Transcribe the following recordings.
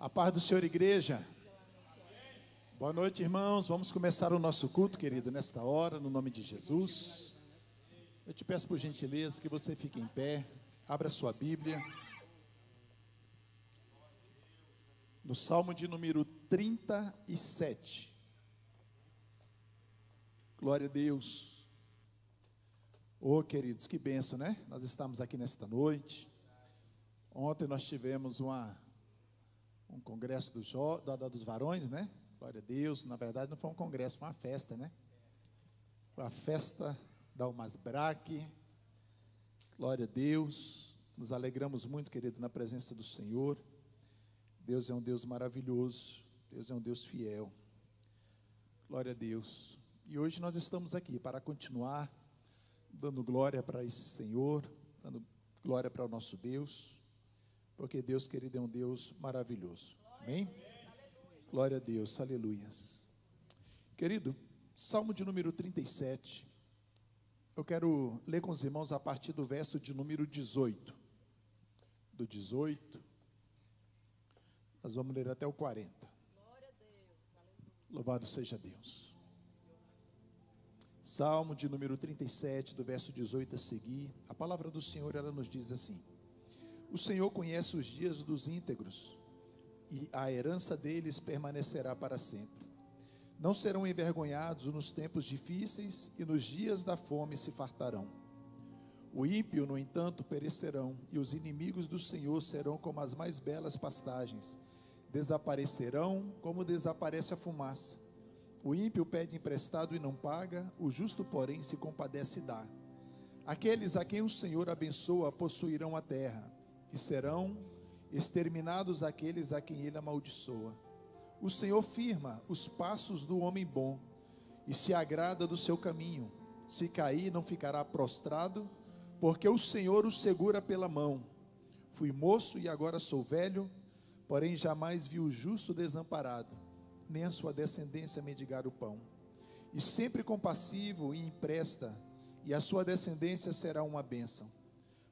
A paz do Senhor, igreja. Boa noite, irmãos. Vamos começar o nosso culto, querido, nesta hora, no nome de Jesus. Eu te peço por gentileza que você fique em pé, abra sua Bíblia. No Salmo de número 37. Glória a Deus. Oh, queridos, que bênção, né? Nós estamos aqui nesta noite. Ontem nós tivemos um congresso dos varões, né? Glória a Deus. Na verdade não foi um congresso, foi uma festa, né? Foi a festa da Almasbraque. Glória a Deus. Nos alegramos muito, querido, na presença do Senhor. Deus é um Deus maravilhoso. Deus é um Deus fiel. Glória a Deus. E hoje nós estamos aqui para continuar dando glória para esse Senhor, dando glória para o nosso Deus, porque Deus, querido, é um Deus maravilhoso. Amém? Glória a Deus, aleluias. Querido, Salmo de número 37, eu quero ler com os irmãos a partir do verso de número 18. Do 18, nós vamos ler até o 40. Louvado seja Deus. Salmo de número 37, do verso 18 a seguir, a palavra do Senhor, ela nos diz assim: o Senhor conhece os dias dos íntegros, e a herança deles permanecerá para sempre. Não serão envergonhados nos tempos difíceis, e nos dias da fome se fartarão. O ímpio, no entanto, perecerão, e os inimigos do Senhor serão como as mais belas pastagens, desaparecerão como desaparece a fumaça. O ímpio pede emprestado e não paga, o justo, porém, se compadece e dá. Aqueles a quem o Senhor abençoa possuirão a terra, e serão exterminados aqueles a quem ele amaldiçoa. O Senhor firma os passos do homem bom, e se agrada do seu caminho. Se cair, não ficará prostrado, porque o Senhor o segura pela mão. Fui moço e agora sou velho, porém jamais vi o justo desamparado, nem a sua descendência mendigar o pão. E sempre compassivo e empresta, e a sua descendência será uma bênção.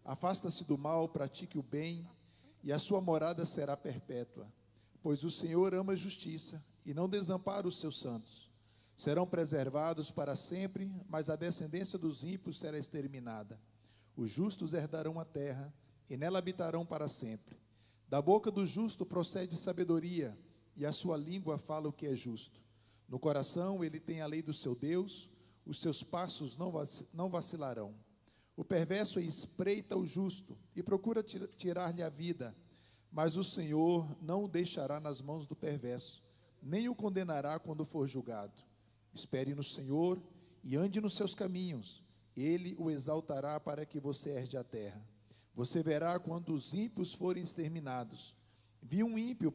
Afasta-se do mal, pratique o bem, e a sua morada será perpétua. Pois o Senhor ama a justiça, e não desampara os seus santos. Serão preservados para sempre, mas a descendência dos ímpios será exterminada. Os justos herdarão a terra, e nela habitarão para sempre. Da boca do justo procede sabedoria, e a sua língua fala o que é justo. No coração ele tem a lei do seu Deus, os seus passos não vacilarão. O perverso espreita o justo e procura tirar-lhe a vida, mas o Senhor não o deixará nas mãos do perverso, nem o condenará quando for julgado. Espere no Senhor e ande nos seus caminhos, ele o exaltará para que você herde a terra. Você verá quando os ímpios forem exterminados. Vi um ímpio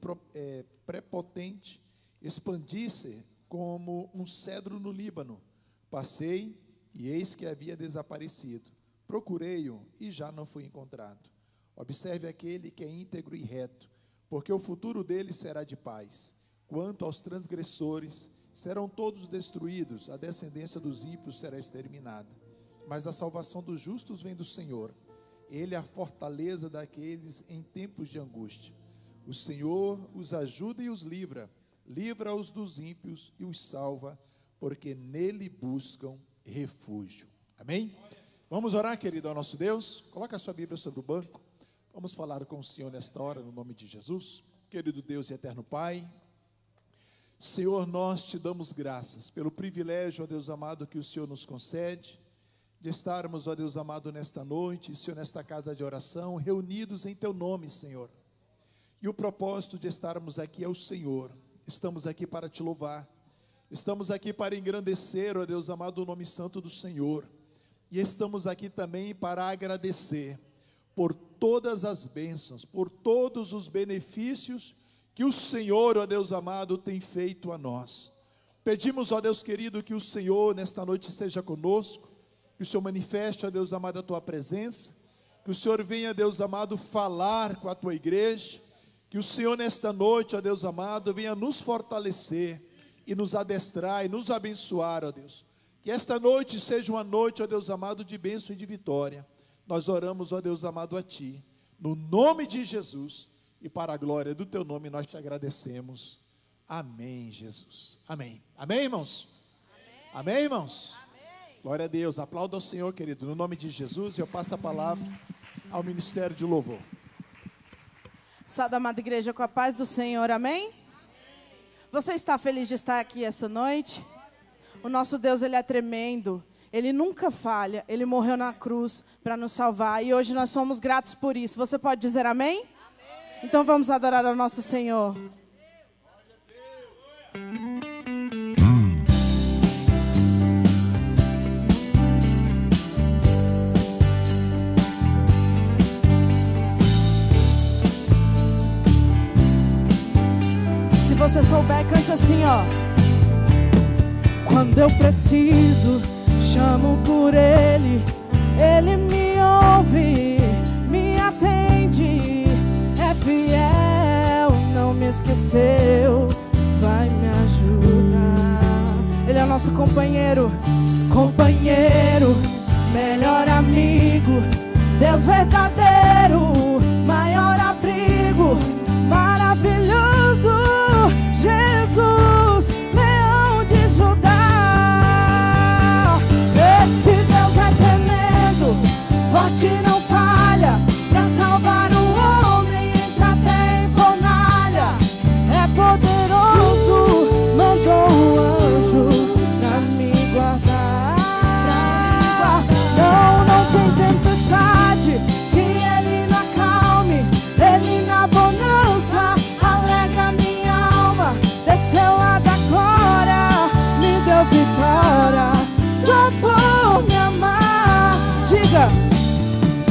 prepotente expandir-se como um cedro no Líbano. Passei e eis que havia desaparecido. Procurei-o e já não foi encontrado. Observe aquele que é íntegro e reto, porque o futuro dele será de paz. Quanto aos transgressores, serão todos destruídos, a descendência dos ímpios será exterminada. Mas a salvação dos justos vem do Senhor. Ele é a fortaleza daqueles em tempos de angústia. O Senhor os ajuda e os livra, livra-os dos ímpios e os salva, porque nele buscam refúgio. Amém? Vamos orar, querido, ao nosso Deus. Coloca a sua Bíblia sobre o banco. Vamos falar com o Senhor nesta hora, no nome de Jesus. Querido Deus e eterno Pai, Senhor, nós te damos graças pelo privilégio, ó Deus amado, que o Senhor nos concede, de estarmos, ó Deus amado, nesta noite, Senhor, nesta casa de oração, reunidos em teu nome, Senhor. E o propósito de estarmos aqui é o Senhor. Estamos aqui para te louvar. Estamos aqui para engrandecer, ó Deus amado, o nome santo do Senhor. E estamos aqui também para agradecer por todas as bênçãos, por todos os benefícios que o Senhor, ó Deus amado, tem feito a nós. Pedimos, ó Deus querido, que o Senhor nesta noite seja conosco, que o Senhor manifeste, ó Deus amado, a tua presença, que o Senhor venha, Deus amado, falar com a tua igreja. Que o Senhor nesta noite, ó Deus amado, venha nos fortalecer e nos adestrar e nos abençoar, ó Deus. Que esta noite seja uma noite, ó Deus amado, de bênção e de vitória. Nós oramos, ó Deus amado, a Ti, no nome de Jesus, e para a glória do teu nome nós te agradecemos. Amém, Jesus. Amém. Amém, irmãos? Amém, irmãos? Amém. Glória a Deus. Aplauda ao Senhor, querido. No nome de Jesus, eu passo a palavra ao Ministério de Louvor. Salve, amada igreja, com a paz do Senhor. Amém? Você está feliz de estar aqui essa noite? O nosso Deus, Ele é tremendo. Ele nunca falha. Ele morreu na cruz para nos salvar. E hoje nós somos gratos por isso. Você pode dizer amém? Amém. Então vamos adorar ao nosso Senhor. Se você souber, cante assim, ó. Quando eu preciso, chamo por Ele, Ele me ouve, me atende, é fiel, não me esqueceu, vai me ajudar. Ele é o nosso companheiro, companheiro, melhor amigo, Deus verdadeiro, maior abrigo, maravilhoso, Jesus, leão de Judá. Esse Deus é tremendo, forte não falha, pra salvar o homem entra até em fornalha. É poderoso, mandou um anjo pra me guardar. Não tem tempestade que Ele não acalme, Ele na bonança alegra minha alma. Desceu lá da glória, me deu vitória, só por me amar. Diga,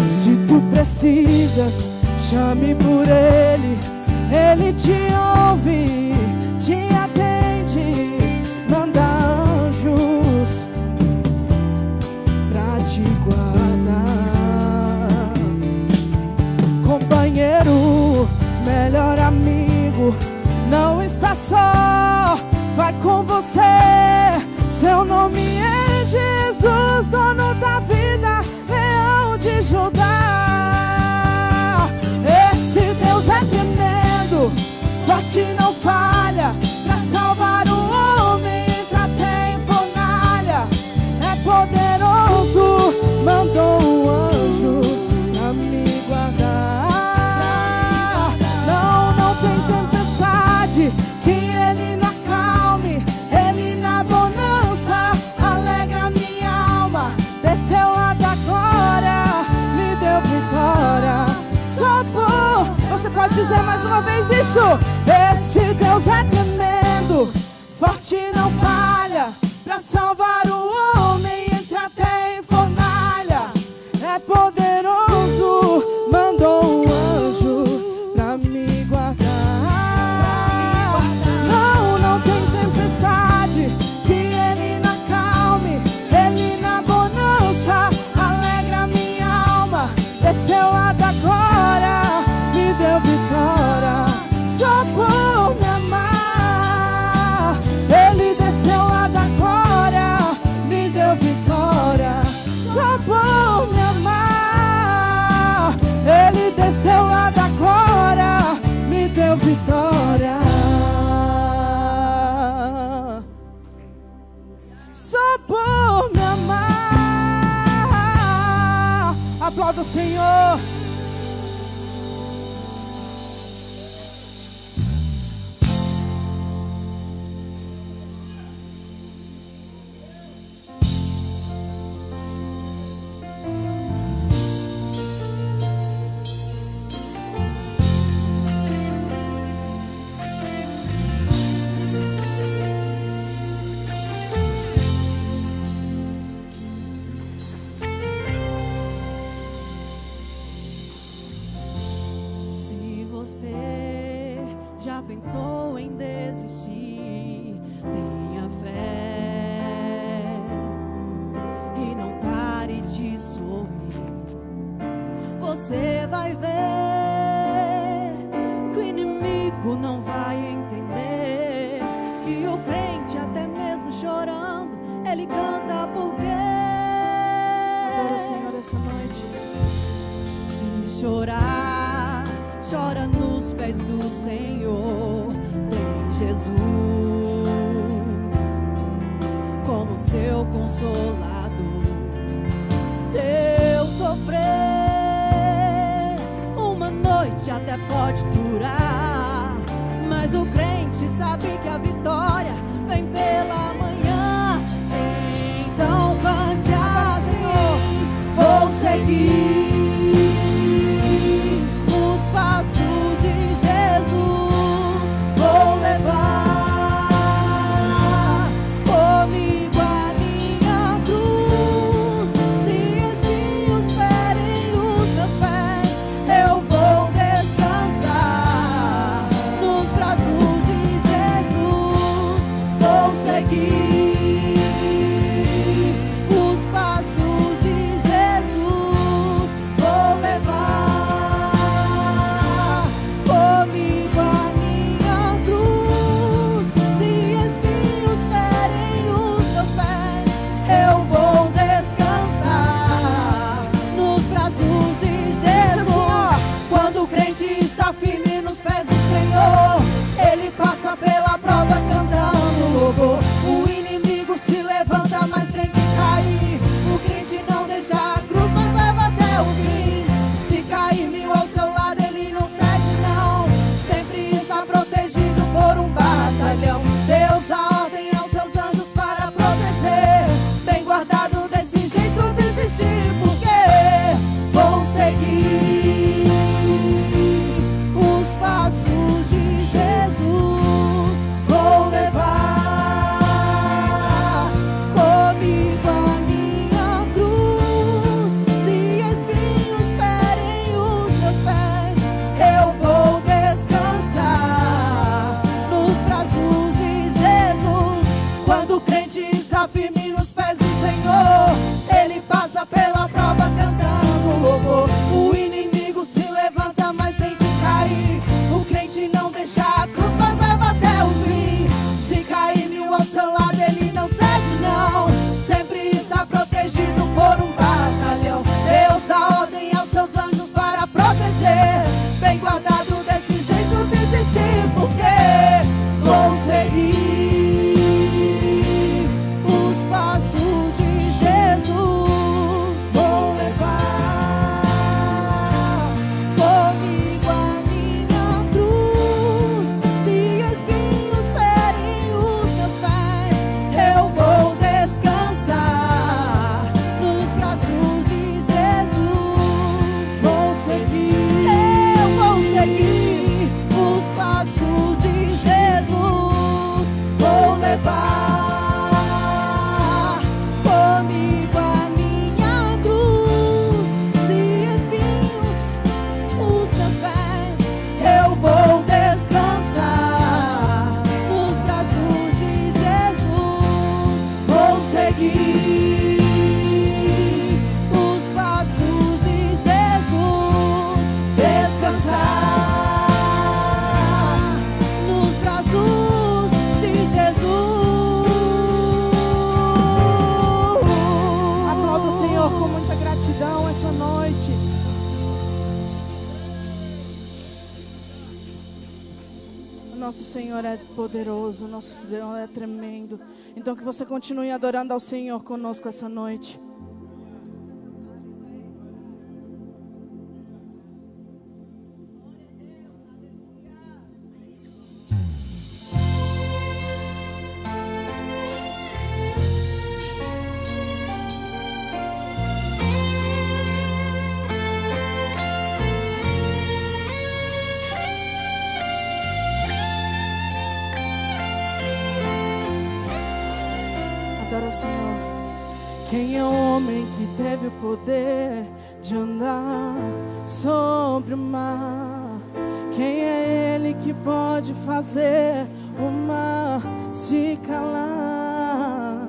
se tu precisas, chame por Ele, Ele te ouve, te atende, manda anjos pra te guardar. Companheiro, melhor amigo, não está só, vai com você. Seu nome é Jesus, dono da vida, leão de Judá. Esse Deus é tremendo, forte não falha, pra salvar o homem entra até em fornalha. É poderoso, mandou um anjo pra me guardar. Não tem tempestade que Ele não acalme, Ele na bonança alegra minha alma. Desceu lá da glória, me deu vitória, só por... Você pode dizer mais uma vez isso? Esse Deus é tremendo, forte não falha, pra salvar o homem entra até em fornalha. É poderoso, mandou um anjo pra me guardar. Não tem tempestade que Ele não acalme, Ele na bonança alegra minha alma. Desceu lá da glória, me deu vitória, só por me amar. Ele desceu lá da glória, me deu vitória, só por me amar. Ele desceu lá da glória, me deu vitória, só por me amar. Aplauda o Senhor. Pensou em desistir, tenha fé e não pare de sorrir. Você vai ver que o inimigo não vai entender que o crente, até mesmo chorando, ele canta porque Adoro o Senhor essa noite. se chorar chora nos pés do Senhor, tem Jesus como seu consolador. Teu sofrer uma noite até pode durar, mas o crente sabe que a vitória vem pela manhã. Então cante assim: vou seguir os passos de Jesus, vou levar comigo a minha cruz. Se espinhos ferem os meus pés, eu vou descansar nos braços de Jesus. Vou seguir os passos de Jesus, vou levar comigo a minha cruz. Se espinhos ferem os meus pés, eu vou descansar nos braços de Jesus. Quando o crente está firme nos pés do Senhor, ele passa pela prova cantando louvor. O inimigo se levanta, mas tem que cair. O crente não deixa a cruz, mas leva até o fim. Se cair 1000 ao seu lado, ele não cede não. Sempre está protegido por um batalhão. Deus dá ordem aos seus anjos para proteger. Bem guardado, desse jeito desistir, porque vou seguir os passos de Jesus, vou levar comigo a minha cruz. Se espinhos ferem os meus pés, eu vou descansar nos braços de Jesus. Quando o crente está firme nos pés do Senhor, ele passa pela prova cantando louvor. O inimigo se levanta, mas tem que cair. O crente não deixa a cruz, mas leva até o fim. Se cair 1000 ao seu lado, ele não cede não. Sempre está protegido por um batalhão. Deus dá ordem aos seus anjos para proteger. Bem guardado, desse jeito desistir, porque vou seguir os passos de Jesus, vou levar comigo a minha cruz. Se espinhos ferem os meus pés, eu vou descansar nos braços de Jesus. Vou seguir, eu vou seguir os passos de Jesus, vou levar comigo a minha cruz. Se espinhos os meus pés, eu vou descansar nos braços de Jesus. Vou seguir os passos de Jesus, descansar nos braços de Jesus. Aplauda o Senhor com muita gratidão essa noite. O nosso Senhor é poderoso, o nosso Senhor é tremendo. Então que você continue adorando ao Senhor conosco essa noite. Adora o Senhor. Quem é o homem que teve o poder de andar sobre o mar? Quem é ele que pode fazer o mar se calar?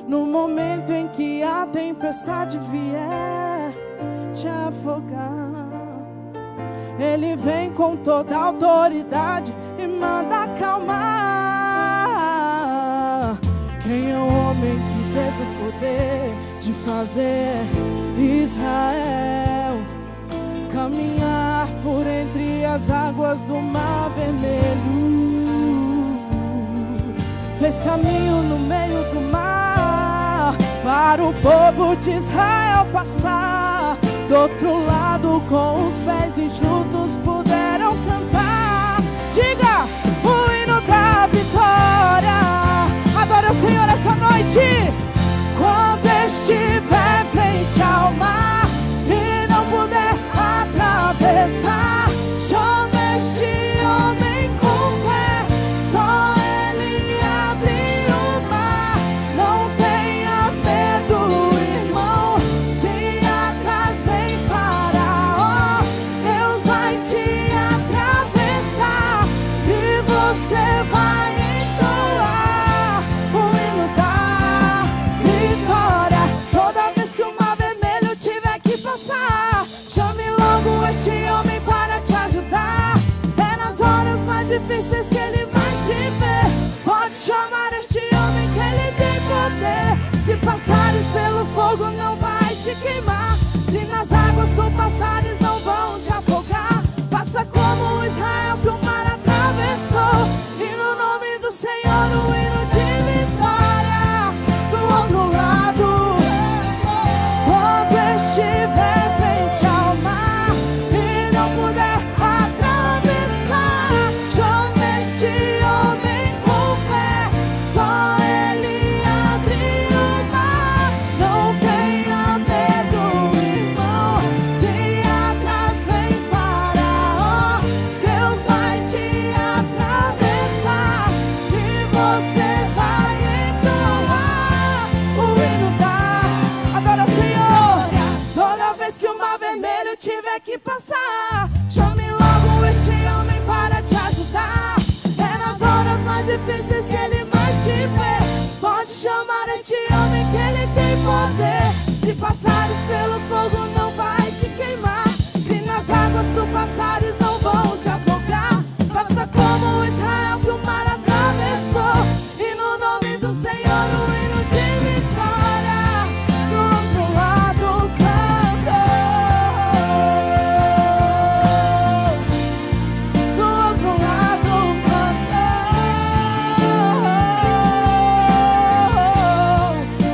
No momento em que a tempestade vier te afogar, ele vem com toda a autoridade e manda acalmar. Quem é o homem que teve o poder de fazer Israel caminhar por entre as as águas do Mar Vermelho, fez caminho no meio do mar, para o povo de Israel passar. Do outro lado, com os pés enxutos, puderam cantar. Diga o hino da vitória. Adore o Senhor essa noite. Quando estiver frente ao mar e não puder atravessar, chama este homem com fé, só ele abre o mar. Não tenha medo, irmão, se atrás vem Faraó, Deus vai te atravessar e você vai entoar o hino da vitória. Toda vez que o Mar Vermelho tiver que passar, chame logo este homem para te ajudar. É nas horas mais difíceis que ele vai te ver. Pode chamar este homem que ele tem poder. Se passares pelo fogo não vai te queimar, se nas águas tu passares não vão te afogar. Faça como Israel que o mar atravessou, e no nome do Senhor o hino de vitória. Do outro lado, quando estiver frente ao mar e não puder atravessar, chama este homem com fé, só ele abre o mar. Não tenha medo, irmão, se atrás vem Faraó, Deus vai te atravessar e você vai entoar o hino da. Adora o Senhor. Toda vez que o Mar Vermelho tiver que passar, chame logo este homem para te ajudar. É nas horas mais difíceis que ele mais te vê. Pode chamar este homem que ele tem poder. Se passares pelo fogo não vai te queimar, se nas águas tu passares não vão te afogar. Faça como Israel que o mar atravessou, e no nome do Senhor o hino de vitória. Do outro lado cantou, do outro lado cantou,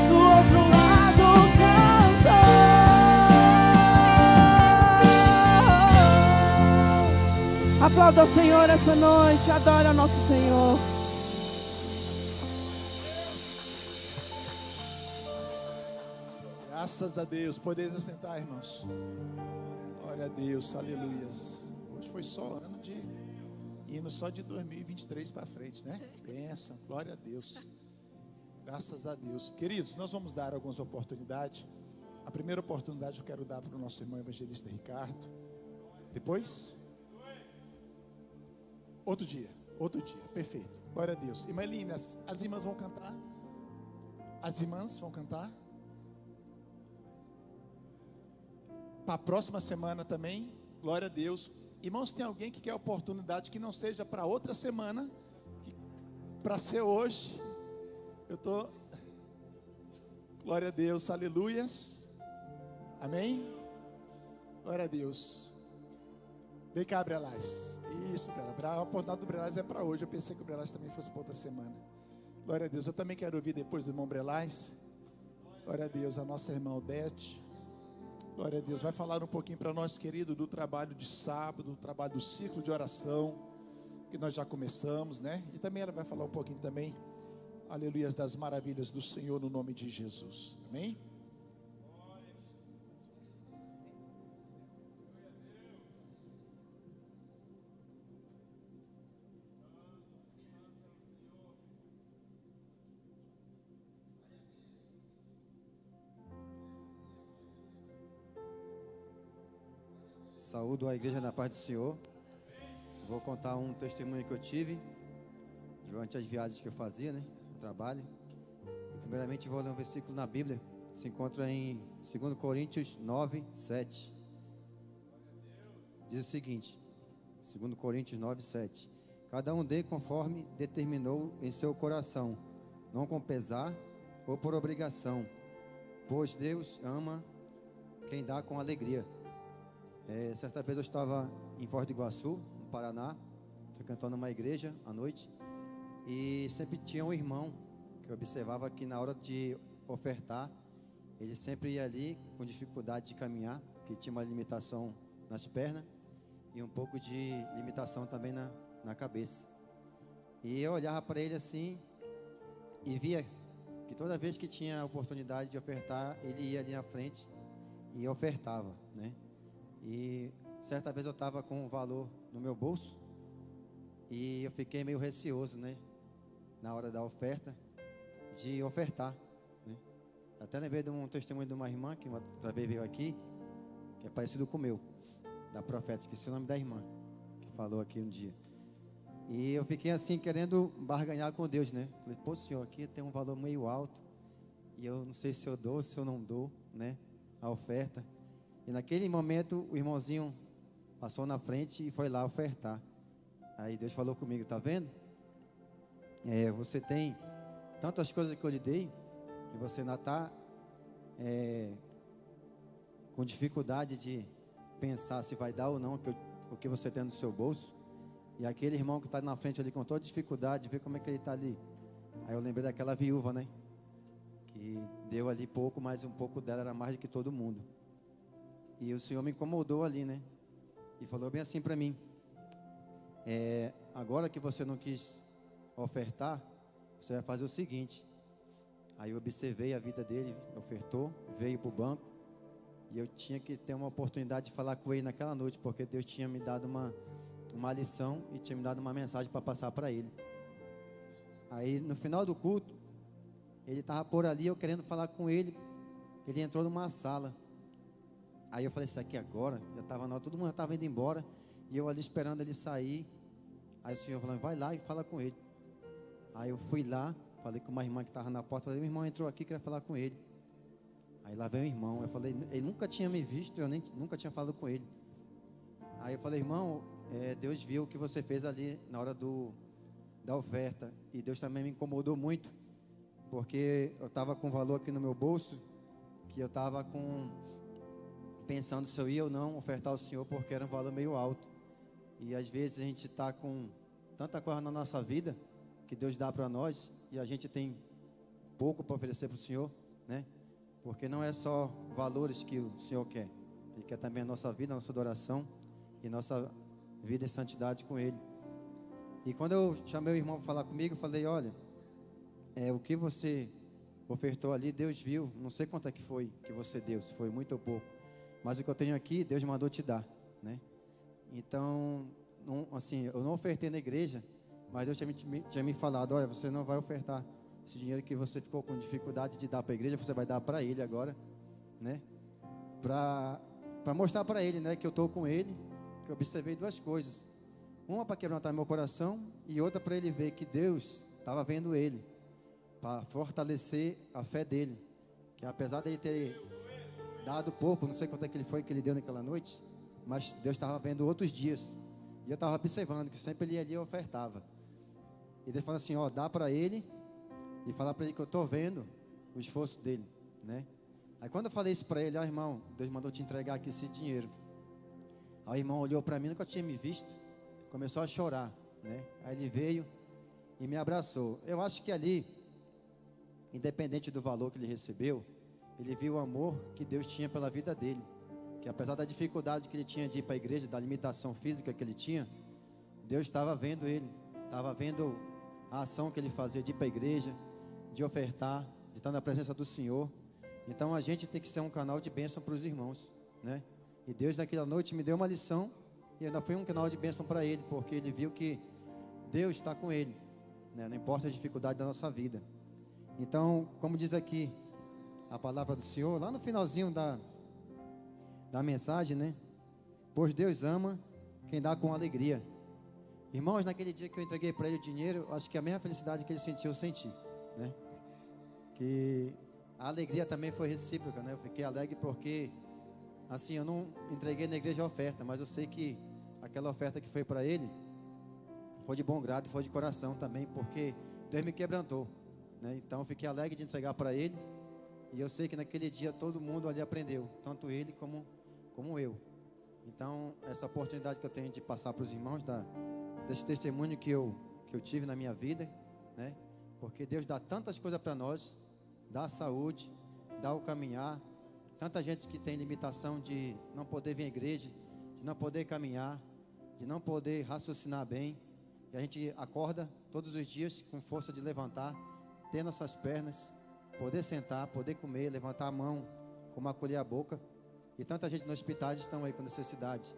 do outro lado cantou. Aplauda o Senhor essa noite, adora o nosso Senhor. Graças a Deus. Podeis assentar, irmãos. Glória a Deus, aleluias. Hoje foi só ano de hino, só de 2023 para frente, né? Bênção, glória a Deus. Graças a Deus. Queridos, nós vamos dar algumas oportunidades. A primeira oportunidade eu quero dar para o nosso irmão evangelista Ricardo. Depois? Outro dia, perfeito. Glória a Deus. Irmã Eline, as irmãs vão cantar? As irmãs vão cantar? Para a próxima semana também, glória a Deus. Irmãos, tem alguém que quer oportunidade que não seja para outra semana, para ser hoje? Glória a Deus, aleluias. Amém? Glória a Deus. Vem cá, Brelás. Isso, Brelás. A oportunidade do Brelás é para hoje. Eu pensei que o Brelás também fosse para outra semana. Glória a Deus. Eu também quero ouvir depois do irmão Brelás. Glória a Deus. A nossa irmã Odete. Glória a Deus. Vai falar um pouquinho para nós, querido, do trabalho de sábado, do trabalho do ciclo de oração, que nós já começamos, né? E também ela vai falar um pouquinho também, aleluia, das maravilhas do Senhor no nome de Jesus. Amém? Saúdo a igreja na paz do Senhor. Vou contar um testemunho que eu tive durante as viagens que eu fazia, né, no trabalho. Primeiramente vou ler um versículo na Bíblia, se encontra em 2 Coríntios 9, 7. Diz o seguinte, 2 Coríntios 9, 7. Cada um dê conforme determinou em seu coração, não com pesar ou por obrigação, pois Deus ama quem dá com alegria. Certa vez eu estava em Foz do Iguaçu, Paraná, frequentando uma igreja à noite. E sempre tinha um irmão que eu observava que na hora de ofertar, ele sempre ia ali com dificuldade de caminhar, que tinha uma limitação nas pernas e um pouco de limitação também na cabeça. E eu olhava para ele assim e via que toda vez que tinha a oportunidade de ofertar, ele ia ali na frente e ofertava, né? E certa vez eu estava com um valor no meu bolso e eu fiquei meio receoso, né? Na hora da oferta, de ofertar, né? Até lembrei de um testemunho de uma irmã que outra vez veio aqui, que é parecido com o meu, da profeta, esqueci o nome da irmã, que falou aqui um dia. E eu fiquei assim, querendo barganhar com Deus, né? Falei, pô, senhor, aqui tem um valor meio alto, e eu não sei se eu dou, se eu não dou, né? A oferta. E naquele momento, o irmãozinho passou na frente e foi lá ofertar. Aí Deus falou comigo, tá vendo? Você tem tantas coisas que eu lhe dei, e você ainda está com dificuldade de pensar se vai dar ou não o que você tem no seu bolso. E aquele irmão que está na frente ali com toda dificuldade, vê como é que ele está ali. Aí eu lembrei daquela viúva, né? Que deu ali pouco, mas um pouco dela era mais do que todo mundo. E o Senhor me incomodou ali, né? E falou bem assim para mim: agora que você não quis ofertar, você vai fazer o seguinte. Aí eu observei a vida dele, ofertou, veio para o banco. E eu tinha que ter uma oportunidade de falar com ele naquela noite, porque Deus tinha me dado uma lição e tinha me dado uma mensagem para passar para ele. Aí no final do culto, ele estava por ali, eu querendo falar com ele. Ele entrou numa sala. Aí eu falei, isso aqui agora, já estava todo mundo já estava indo embora, e eu ali esperando ele sair. Aí o Senhor falou, vai lá e fala com ele. Aí eu fui lá, falei com uma irmã que estava na porta, falei, meu irmão entrou aqui, queria falar com ele. Aí lá veio o irmão, eu falei, ele nunca tinha me visto, eu nunca tinha falado com ele. Aí eu falei, irmão, Deus viu o que você fez ali na hora da oferta, e Deus também me incomodou muito, porque eu estava com valor aqui no meu bolso, que eu estava pensando se eu ia ou não ofertar ao Senhor, porque era um valor meio alto. E às vezes a gente está com tanta coisa na nossa vida, que Deus dá para nós, e a gente tem pouco para oferecer para o Senhor, né? Porque não é só valores que o Senhor quer, Ele quer também a nossa vida, a nossa adoração, e nossa vida em santidade com Ele. E quando eu chamei o irmão para falar comigo, eu falei, olha, o que você ofertou ali, Deus viu, não sei quanto é que foi que você deu, se foi muito ou pouco, mas o que eu tenho aqui, Deus mandou te dar, né? Então, eu não ofertei na igreja, mas Deus tinha me falado, olha, você não vai ofertar esse dinheiro que você ficou com dificuldade de dar para a igreja, você vai dar para ele agora, né? Para mostrar para ele, né, que eu estou com ele, que eu observei duas coisas. Uma para quebrantar meu coração e outra para ele ver que Deus estava vendo ele, para fortalecer a fé dele, que apesar dele ter dado pouco, não sei quanto é que ele foi que ele deu naquela noite, mas Deus estava vendo outros dias, e eu estava observando que sempre ele ia ali e ofertava. E Deus falou assim, dá para ele, e falar para ele que eu estou vendo o esforço dele, né? Aí quando eu falei isso para ele, irmão, Deus mandou te entregar aqui esse dinheiro. Aí o irmão olhou para mim, nunca tinha me visto, começou a chorar, né? Aí ele veio e me abraçou. Eu acho que ali, independente do valor que ele recebeu, ele viu o amor que Deus tinha pela vida dele, que apesar da dificuldade que ele tinha de ir para a igreja, da limitação física que ele tinha, Deus estava vendo ele, estava vendo a ação que ele fazia de ir para a igreja, de ofertar, de estar na presença do Senhor. Então a gente tem que ser um canal de bênção para os irmãos, né? E Deus naquela noite me deu uma lição, e ainda foi um canal de bênção para ele, porque ele viu que Deus está com ele, né? Não importa a dificuldade da nossa vida. Então, como diz aqui a palavra do Senhor, lá no finalzinho da mensagem, né? Pois Deus ama quem dá com alegria. Irmãos, naquele dia que eu entreguei para ele o dinheiro, acho que a mesma felicidade que ele sentiu, eu senti, né? Que a alegria também foi recíproca, né? Eu fiquei alegre porque, assim, eu não entreguei na igreja a oferta, mas eu sei que aquela oferta que foi para ele foi de bom grado, foi de coração também, porque Deus me quebrantou, né? Então eu fiquei alegre de entregar para ele, e eu sei que naquele dia todo mundo ali aprendeu, tanto ele como eu. Então, essa oportunidade que eu tenho de passar para os irmãos, desse testemunho que eu tive na minha vida, né? Porque Deus dá tantas coisas para nós, dá a saúde, dá o caminhar. Tanta gente que tem limitação de não poder vir à igreja, de não poder caminhar, de não poder raciocinar bem. E a gente acorda todos os dias com força de levantar, ter nossas pernas, poder sentar, poder comer, levantar a mão, como acolher a boca. E tanta gente nos hospitais estão aí com necessidade.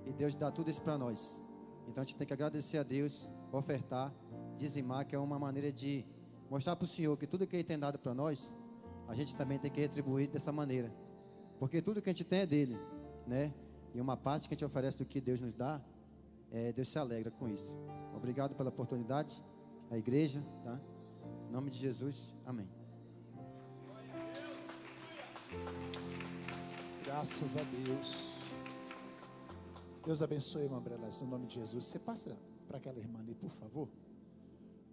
E Deus dá tudo isso para nós. Então a gente tem que agradecer a Deus, ofertar, dizimar, que é uma maneira de mostrar para o Senhor que tudo que Ele tem dado para nós, a gente também tem que retribuir dessa maneira. Porque tudo que a gente tem é dele, né? E uma parte que a gente oferece do que Deus nos dá, Deus se alegra com isso. Obrigado pela oportunidade, a igreja, tá? Em nome de Jesus, amém. Graças a Deus. Deus abençoe, irmã Brelas, no nome de Jesus. Você passa para aquela irmã ali, por favor.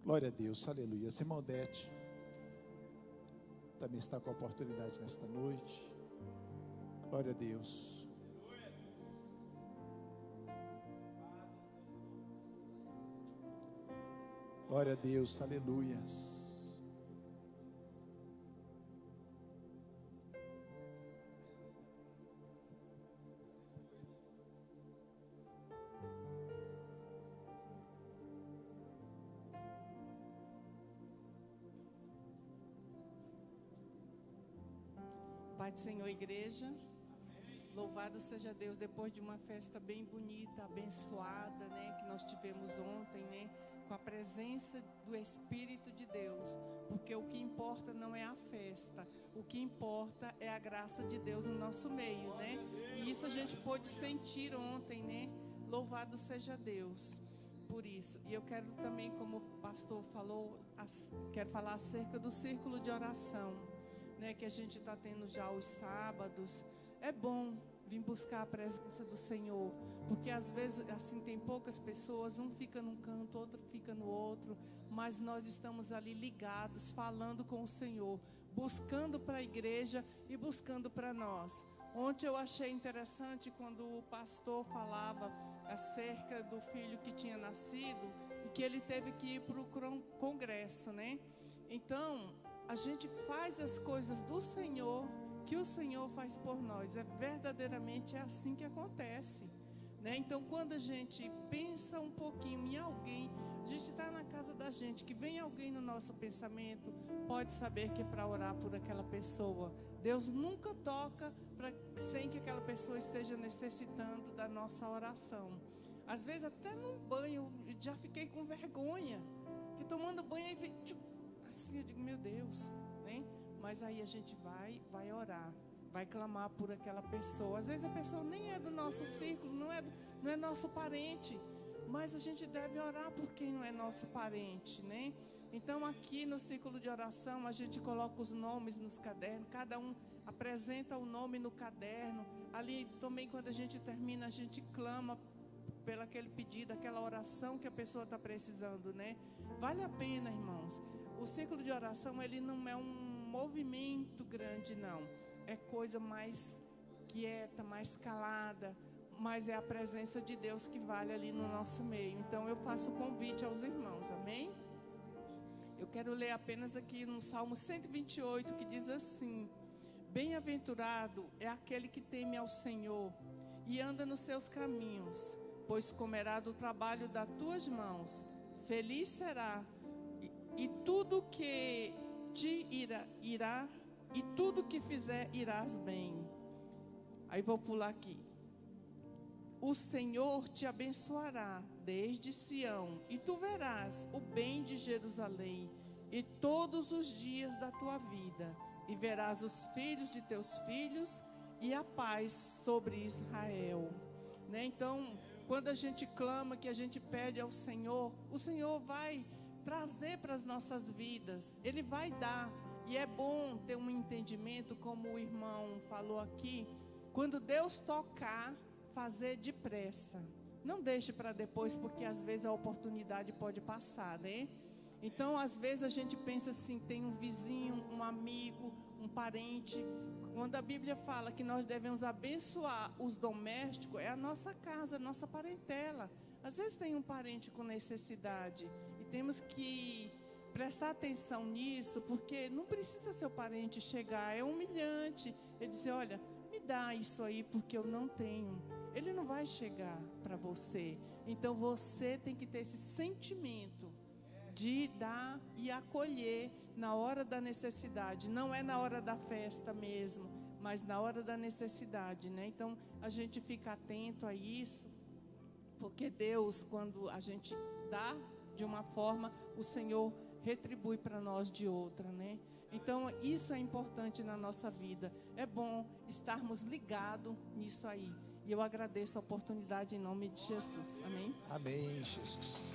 Glória a Deus, aleluia. Essa irmã Odete também está com a oportunidade nesta noite. Glória a Deus. Glória a Deus, aleluias. Pai do Senhor, igreja, louvado seja Deus, depois de uma festa bem bonita, abençoada, né, que nós tivemos ontem, né, com a presença do Espírito de Deus, porque o que importa não é a festa, o que importa é a graça de Deus no nosso meio, né, e isso a gente pôde sentir ontem, né, louvado seja Deus por isso. E eu quero também, como o pastor falou, quero falar acerca do círculo de oração, né, que a gente está tendo já os sábados. É bom vir buscar a presença do Senhor, porque às vezes assim tem poucas pessoas, um fica num canto, outro fica no outro, mas nós estamos ali ligados, falando com o Senhor, buscando para a igreja e buscando para nós. Ontem eu achei interessante quando o pastor falava acerca do filho que tinha nascido e que ele teve que ir para o congresso, né? Então a gente faz as coisas do Senhor, que o Senhor faz por nós. Verdadeiramente é assim que acontece, né? Então, quando a gente pensa um pouquinho em alguém, a gente está na casa da gente, que vem alguém no nosso pensamento, pode saber que é para orar por aquela pessoa. Deus nunca toca sem que aquela pessoa esteja necessitando da nossa oração. Às vezes, até num banho, já fiquei com vergonha, que tomando banho, aí vem... assim, eu digo, meu Deus, né? Mas aí a gente vai orar, vai clamar por aquela pessoa. Às vezes a pessoa nem é do nosso círculo, não é nosso parente, mas a gente deve orar por quem não é nosso parente, né? Então aqui no círculo de oração a gente coloca os nomes nos cadernos, cada um apresenta o nome no caderno. Ali também, quando a gente termina, a gente clama pelo aquele pedido, aquela oração que a pessoa está precisando, né? Vale a pena, irmãos. O círculo de oração, ele não é um movimento grande, não. É coisa mais quieta, mais calada, mas é a presença de Deus que vale ali no nosso meio. Então eu faço o convite aos irmãos, amém? Eu quero ler apenas aqui no Salmo 128, que diz assim: bem-aventurado é aquele que teme ao Senhor e anda nos seus caminhos, pois comerá do trabalho das tuas mãos. Feliz será, e tudo que te irá, e tudo que fizer irás bem. Aí vou pular aqui. O Senhor te abençoará desde Sião, e tu verás o bem de Jerusalém, e todos os dias da tua vida, e verás os filhos de teus filhos, e a paz sobre Israel, né? Então, quando a gente clama, que a gente pede ao Senhor, o Senhor vai trazer para as nossas vidas, Ele vai dar. E é bom ter um entendimento, como o irmão falou aqui, quando Deus tocar, fazer depressa, não deixe para depois, porque às vezes a oportunidade pode passar, né? Então às vezes a gente pensa assim, tem um vizinho, um amigo, um parente, Quando a Bíblia fala que nós devemos abençoar os domésticos, é a nossa casa, a nossa parentela. Às vezes tem um parente com necessidade e temos que prestar atenção nisso, porque não precisa seu parente chegar, é humilhante. Ele dizer, olha, me dá isso aí porque eu não tenho. Ele não vai chegar para você. Então você tem que ter esse sentimento de dar e acolher na hora da necessidade. Não é na hora da festa mesmo, mas na hora da necessidade, né? Então a gente fica atento a isso, porque Deus, quando a gente dá de uma forma, o Senhor retribui para nós de outra, né? Então isso é importante na nossa vida. É bom estarmos ligados nisso aí. E eu agradeço a oportunidade em nome de Jesus. Amém? Amém, Jesus.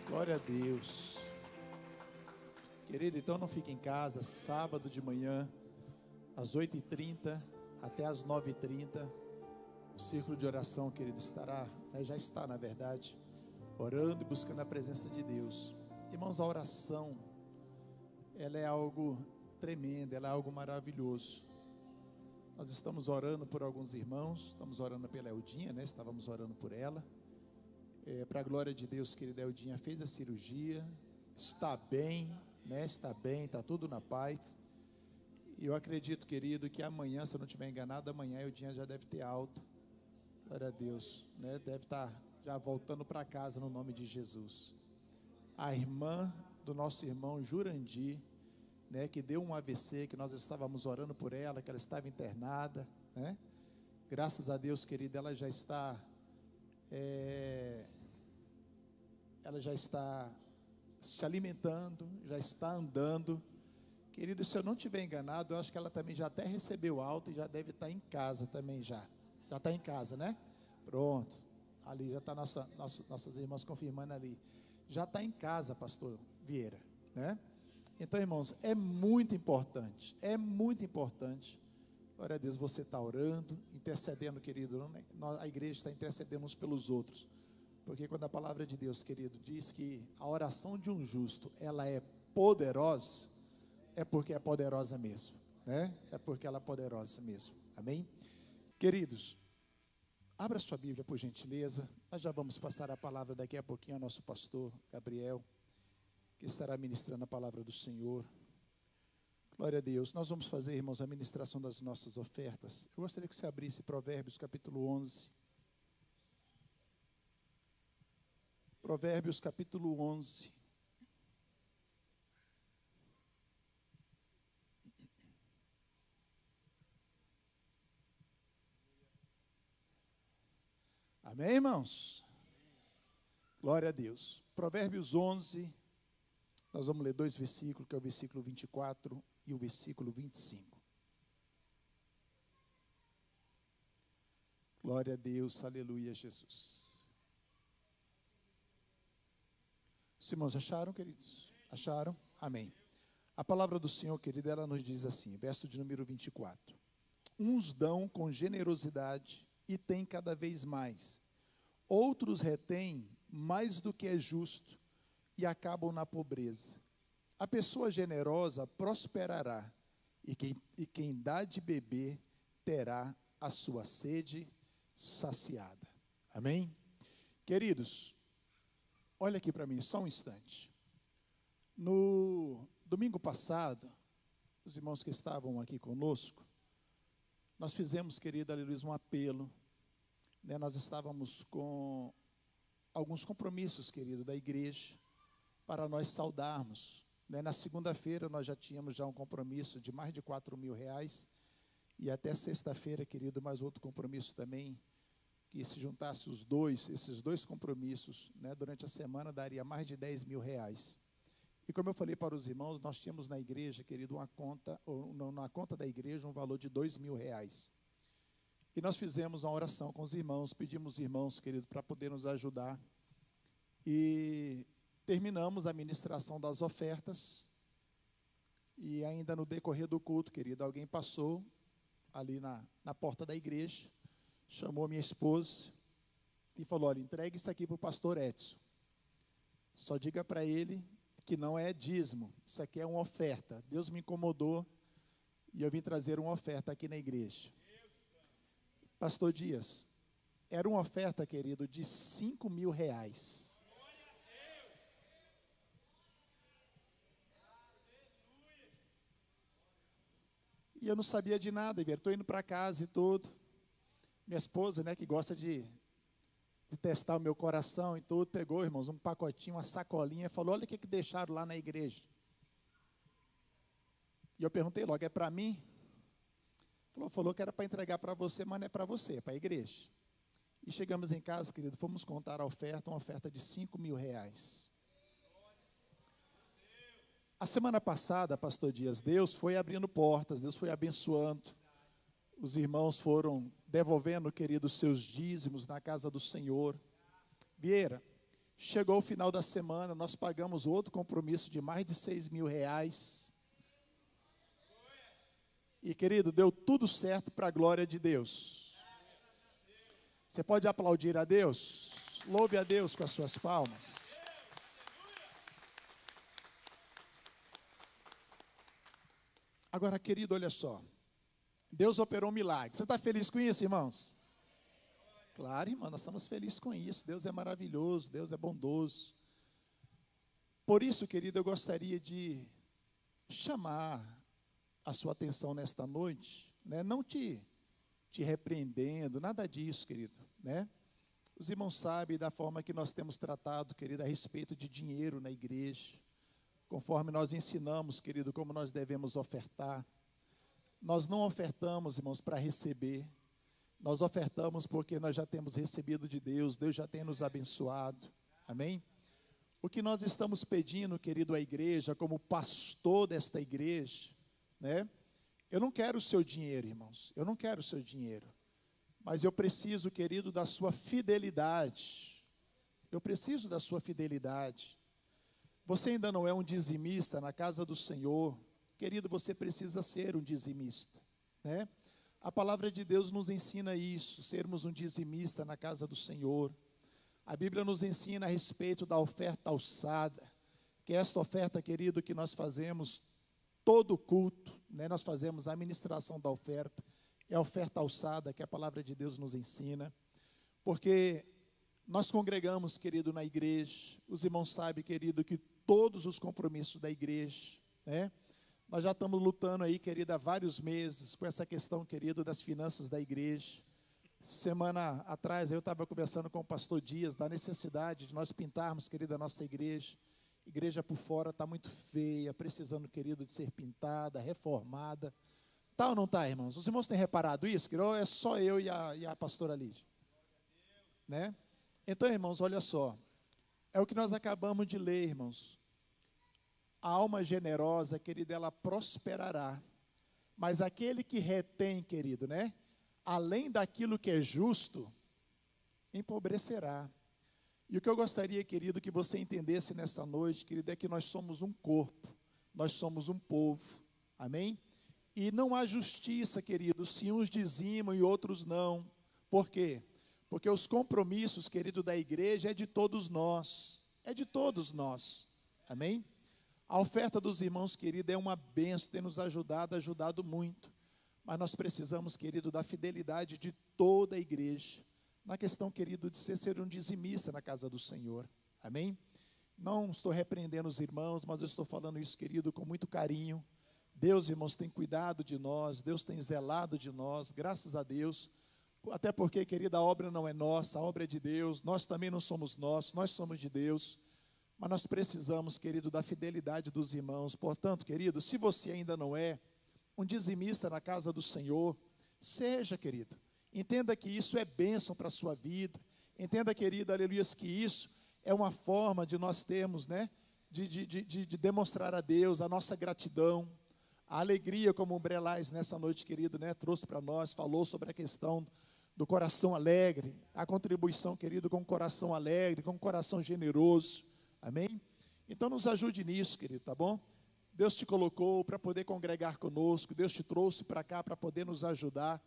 Glória a Deus. Querido, então não fique em casa, sábado de manhã, às 8h30 até às 9h30, o círculo de oração, querido, estará, já está na verdade, orando e buscando a presença de Deus. Irmãos, a oração, ela é algo tremendo, ela é algo maravilhoso. Nós estamos orando por alguns irmãos, estamos orando pela Eldinha, né? Estávamos orando por ela. Para a glória de Deus, querida, Eldinha fez a cirurgia, está bem, né? Está bem, está tudo na paz. E eu acredito, querido, que amanhã, se eu não estiver enganado, amanhã a Eldinha já deve ter alta. Glória a Deus, né? Deve estar já voltando para casa no nome de Jesus. A irmã do nosso irmão Jurandir, né, que deu um AVC, que nós estávamos orando por ela, que ela estava internada, né? Graças a Deus, querida, ela já está se alimentando, já está andando. Querido, se eu não estiver enganado, eu acho que ela também já até recebeu alta e já deve estar em casa também já. Já está em casa, né? Pronto. Ali já está nossas irmãs confirmando ali. Já está em casa, pastor Vieira, né? Então, irmãos, é muito importante, glória a Deus, você está orando, intercedendo, querido, a igreja está intercedendo uns pelos outros, porque quando a palavra de Deus, querido, diz que a oração de um justo, ela é poderosa, é porque é poderosa mesmo, né? É porque ela é poderosa mesmo, amém? Queridos, abra sua Bíblia, por gentileza, nós já vamos passar a palavra daqui a pouquinho ao nosso pastor Gabriel, que estará ministrando a palavra do Senhor. Glória a Deus. Nós vamos fazer, irmãos, a ministração das nossas ofertas. Eu gostaria que você abrisse Provérbios capítulo 11. Provérbios capítulo 11. Amém, irmãos? Glória a Deus. Provérbios 11. Nós vamos ler 2 versículos, que é o versículo 24 e o versículo 25. Glória a Deus, aleluia, Jesus. Os irmãos acharam, queridos? Acharam? Amém. A palavra do Senhor, querido, ela nos diz assim, verso de número 24. Uns dão com generosidade e têm cada vez mais. Outros retêm mais do que é justo e acabam na pobreza. A pessoa generosa prosperará, e quem dá de beber terá a sua sede saciada. Amém? Queridos, olha aqui para mim, só um instante. No domingo passado, os irmãos que estavam aqui conosco, nós fizemos, querida aleluia, um apelo, né? Nós estávamos com alguns compromissos, querido, da igreja, para nós saudarmos, né? Na segunda-feira nós já tínhamos um compromisso de mais de R$4.000, e até sexta-feira, querido, mais outro compromisso também, que se juntasse esses dois compromissos, né, durante a semana daria mais de R$10.000. E como eu falei para os irmãos, nós tínhamos na igreja, querido, uma conta, na conta da igreja, um valor de R$2.000. E nós fizemos uma oração com os irmãos, pedimos aos irmãos, querido, para poder nos ajudar. E terminamos a ministração das ofertas. E ainda no decorrer do culto, querido, alguém passou ali na porta da igreja, chamou minha esposa e falou: olha, entregue isso aqui para o pastor Edson. Só diga para ele que não é dízimo, isso aqui é uma oferta. Deus me incomodou E eu vim trazer uma oferta aqui na igreja. Pastor Dias, era uma oferta, querido, de R$5.000. E eu não sabia de nada, estou indo para casa e tudo. Minha esposa, né, que gosta de testar o meu coração e tudo, pegou, irmãos, um pacotinho, uma sacolinha, e falou, olha o que deixaram lá na igreja. E eu perguntei logo, é para mim? Falou que era para entregar para você, mas não é para você, é para a igreja. E chegamos em casa, querido, fomos contar a oferta, uma oferta de R$5.000. A semana passada, pastor Dias, Deus foi abrindo portas, Deus foi abençoando. Os irmãos foram devolvendo, querido, seus dízimos na casa do Senhor. Vieira, chegou o final da semana, nós pagamos outro compromisso de mais de R$6.000. E, querido, deu tudo certo para a glória de Deus. Você pode aplaudir a Deus? Louve a Deus com as suas palmas. Agora, querido, olha só. Deus operou um milagre. Você está feliz com isso, irmãos? Claro, irmão, nós estamos felizes com isso. Deus é maravilhoso, Deus é bondoso. Por isso, querido, eu gostaria de chamar a sua atenção nesta noite, né? Não te repreendendo, nada disso, querido, né? Os irmãos sabem da forma que nós temos tratado, querido, a respeito de dinheiro na igreja, conforme nós ensinamos, querido, como nós devemos ofertar. Nós não ofertamos, irmãos, para receber, nós ofertamos porque nós já temos recebido de Deus, Deus já tem nos abençoado, amém? O que nós estamos pedindo, querido, à igreja, como pastor desta igreja, né? Eu não quero o seu dinheiro, irmãos, eu não quero o seu dinheiro, mas eu preciso, querido, da sua fidelidade, eu preciso da sua fidelidade. Você ainda não é um dizimista na casa do Senhor, querido, você precisa ser um dizimista, né? A palavra de Deus nos ensina isso, sermos um dizimista na casa do Senhor. A Bíblia nos ensina a respeito da oferta alçada, que é esta oferta, querido, que nós fazemos todo culto, né? Nós fazemos a administração da oferta, é a oferta alçada que a palavra de Deus nos ensina, porque nós congregamos, querido, na igreja, os irmãos sabem, querido, que todos os compromissos da igreja, né? Nós já estamos lutando aí, querido, há vários meses com essa questão, querido, das finanças da igreja. Semana atrás eu estava conversando com o pastor Dias da necessidade de nós pintarmos, querido, a nossa igreja. A igreja por fora está muito feia, precisando, querido, de ser pintada, reformada. Tá ou não está, irmãos? Os irmãos têm reparado isso? Que é só eu e a pastora Lídia, né? Então, irmãos, olha só. É o que nós acabamos de ler, irmãos. A alma generosa, querido, ela prosperará. Mas aquele que retém, querido, né? Além daquilo que é justo, empobrecerá. E o que eu gostaria, querido, que você entendesse nessa noite, querido, é que nós somos um corpo, nós somos um povo, amém? E não há justiça, querido, se uns dizimam e outros não. Por quê? Porque os compromissos, querido, da igreja é de todos nós, amém? A oferta dos irmãos, querido, é uma bênção, tem nos ajudado muito. Mas nós precisamos, querido, da fidelidade de toda a igreja, na questão, querido, de ser um dizimista na casa do Senhor, amém? Não estou repreendendo os irmãos, mas eu estou falando isso, querido, com muito carinho. Deus, irmãos, tem cuidado de nós, Deus tem zelado de nós, graças a Deus, até porque, querida, a obra não é nossa, a obra é de Deus, nós também não somos nossos, nós somos de Deus, mas nós precisamos, querido, da fidelidade dos irmãos. Portanto, querido, se você ainda não é um dizimista na casa do Senhor, seja, querido. Entenda que isso é bênção para a sua vida. Entenda, querido, aleluia, que isso é uma forma de nós termos, né, de demonstrar a Deus a nossa gratidão, a alegria, como o Brelais nessa noite, querido, né, trouxe para nós, falou sobre a questão do coração alegre, a contribuição, querido, com o coração alegre, com o coração generoso, amém? Então nos ajude nisso, querido, tá bom? Deus te colocou para poder congregar conosco, Deus te trouxe para cá para poder nos ajudar,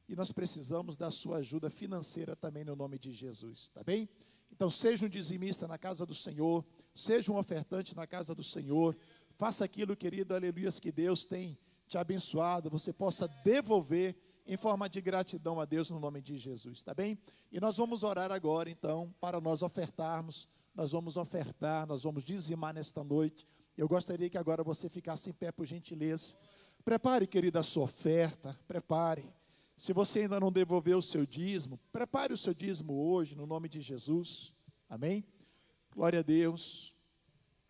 e nós precisamos da sua ajuda financeira também no nome de Jesus, tá bem? Então seja um dizimista na casa do Senhor, seja um ofertante na casa do Senhor, faça aquilo, querido, aleluia, que Deus tem te abençoado, você possa devolver em forma de gratidão a Deus no nome de Jesus, tá bem? E nós vamos orar agora, então, para nós ofertarmos, nós vamos ofertar, nós vamos dizimar nesta noite. Eu gostaria que agora você ficasse em pé, por gentileza. Prepare, querida, a sua oferta, prepare. Se você ainda não devolveu o seu dízimo, prepare o seu dízimo hoje, no nome de Jesus, amém? Glória a Deus.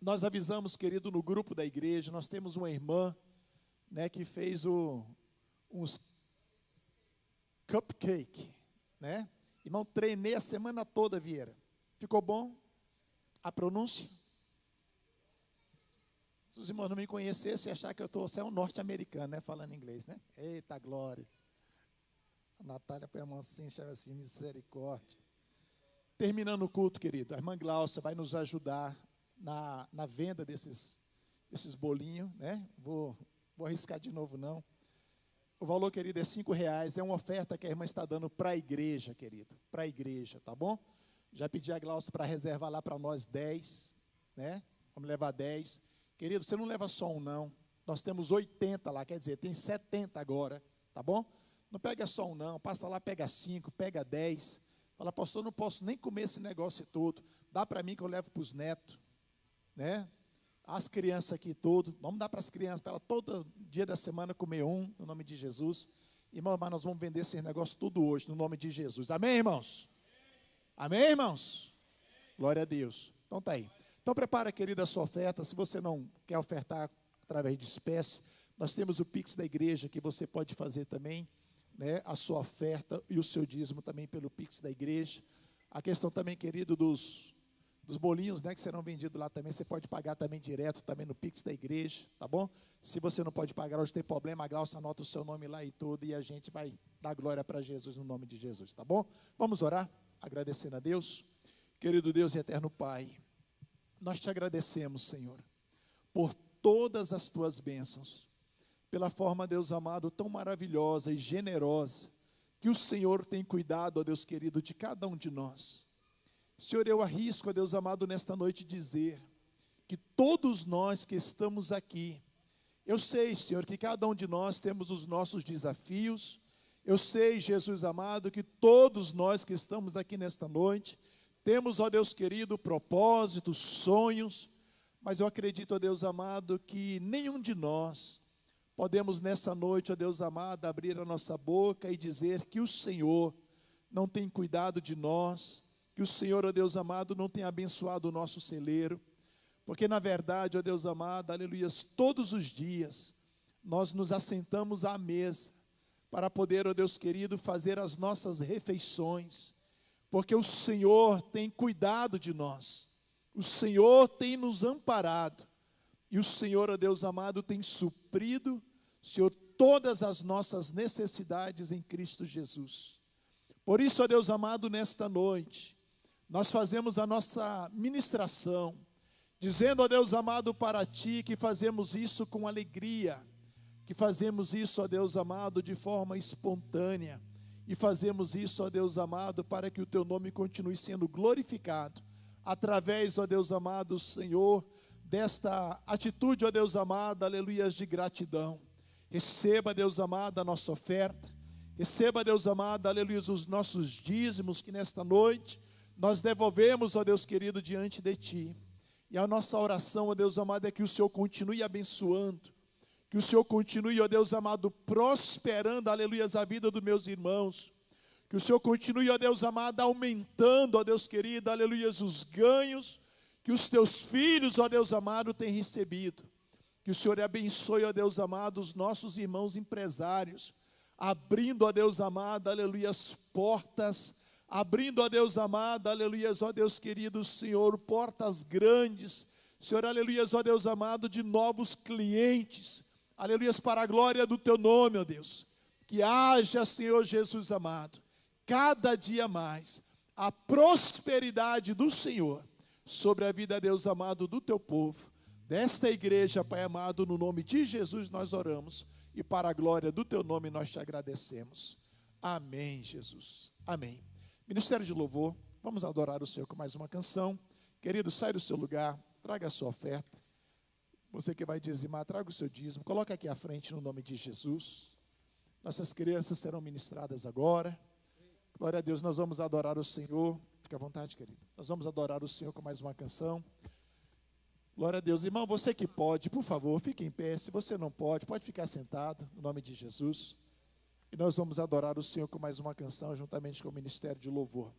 Nós avisamos, querido, no grupo da igreja, nós temos uma irmã, né, que fez uns cupcake, né? Irmão, treinei a semana toda, Vieira. Ficou bom? A pronúncia? Se os irmãos não me conhecessem, achar que você é um norte-americano, né? Falando inglês, né? Eita glória. A Natália põe a mão assim, chama assim, misericórdia. Terminando o culto, querido, a irmã Glaucia vai nos ajudar na venda desses bolinhos, né? Vou arriscar de novo, não. O valor, querido, é R$5, é uma oferta que a irmã está dando para a igreja, querido, para a igreja, tá bom? Já pedi a Glaucia para reservar lá para nós 10, né? Vamos levar 10. Querido, você não leva só um, não. Nós temos 80 lá, quer dizer, tem 70 agora, tá bom? Não pega só um, não. Passa lá, pega 5, pega 10. Fala, pastor, não posso nem comer esse negócio todo. Dá para mim que eu levo para os netos, né? As crianças aqui tudo, vamos dar para as crianças, para ela todo dia da semana comer um, no nome de Jesus. Irmão, mas nós vamos vender esse negócio tudo hoje, no nome de Jesus. Amém, irmãos? Amém, irmãos? Glória a Deus. Então tá aí. Então prepara, querida, a sua oferta. Se você não quer ofertar através de espécie, nós temos o Pix da igreja, que você pode fazer também, né, a sua oferta e o seu dízimo também pelo Pix da igreja. A questão também, querido, dos bolinhos, né, que serão vendidos lá também, você pode pagar também direto, também no Pix da igreja, tá bom? Se você não pode pagar hoje, tem problema, a Glaucia anota o seu nome lá e tudo, e a gente vai dar glória para Jesus, no nome de Jesus, tá bom? Vamos orar, agradecendo a Deus. Querido Deus e eterno Pai, nós te agradecemos, Senhor, por todas as tuas bênçãos, pela forma, Deus amado, tão maravilhosa e generosa, que o Senhor tem cuidado, ó Deus querido, de cada um de nós. Senhor, eu arrisco, ó Deus amado, nesta noite dizer que todos nós que estamos aqui, eu sei, Senhor, que cada um de nós temos os nossos desafios, eu sei, Jesus amado, que todos nós que estamos aqui nesta noite, temos, ó Deus querido, propósitos, sonhos, mas eu acredito, ó Deus amado, que nenhum de nós podemos nessa noite, ó Deus amado, abrir a nossa boca e dizer que o Senhor não tem cuidado de nós, que o Senhor, ó Deus amado, não tem abençoado o nosso celeiro, porque na verdade, ó Deus amado, aleluias, todos os dias, nós nos assentamos à mesa, para poder, ó Deus querido, fazer as nossas refeições, porque o Senhor tem cuidado de nós, o Senhor tem nos amparado, e o Senhor, ó Deus amado, tem suprido, Senhor, todas as nossas necessidades em Cristo Jesus. Por isso, ó Deus amado, nesta noite, nós fazemos a nossa ministração, dizendo, ó Deus amado, para Ti, que fazemos isso com alegria, que fazemos isso, ó Deus amado, de forma espontânea, e fazemos isso, ó Deus amado, para que o Teu nome continue sendo glorificado, através, ó Deus amado, Senhor, desta atitude, ó Deus amado, aleluias, de gratidão. Receba, Deus amado, a nossa oferta, receba, Deus amado, aleluias, os nossos dízimos, que nesta noite nós devolvemos, ó Deus querido, diante de Ti. E a nossa oração, ó Deus amado, é que o Senhor continue abençoando, que o Senhor continue, ó Deus amado, prosperando, aleluias, a vida dos meus irmãos, que o Senhor continue, ó Deus amado, aumentando, ó Deus querido, aleluias, os ganhos que os Teus filhos, ó Deus amado, têm recebido. Que o Senhor abençoe, ó Deus amado, os nossos irmãos empresários, abrindo, ó Deus amado, aleluias, portas, abrindo, ó Deus amado, aleluias, ó Deus querido, Senhor, portas grandes, Senhor, aleluias, ó Deus amado, de novos clientes, aleluias, para a glória do Teu nome, ó Deus, que haja, Senhor Jesus amado, cada dia mais, a prosperidade do Senhor, sobre a vida, Deus amado, do Teu povo, desta igreja, Pai amado, no nome de Jesus nós oramos, e para a glória do Teu nome nós Te agradecemos, amém, Jesus, amém. Ministério de Louvor, vamos adorar o Senhor com mais uma canção. Querido, sai do seu lugar, traga a sua oferta. Você que vai dizimar, traga o seu dízimo, coloca aqui à frente no nome de Jesus. Nossas crianças serão ministradas agora. Glória a Deus, nós vamos adorar o Senhor. Fique à vontade, querido. Nós vamos adorar o Senhor com mais uma canção. Glória a Deus. Irmão, você que pode, por favor, fique em pé. Se você não pode, pode ficar sentado, no nome de Jesus. E nós vamos adorar o Senhor com mais uma canção, juntamente com o Ministério de Louvor.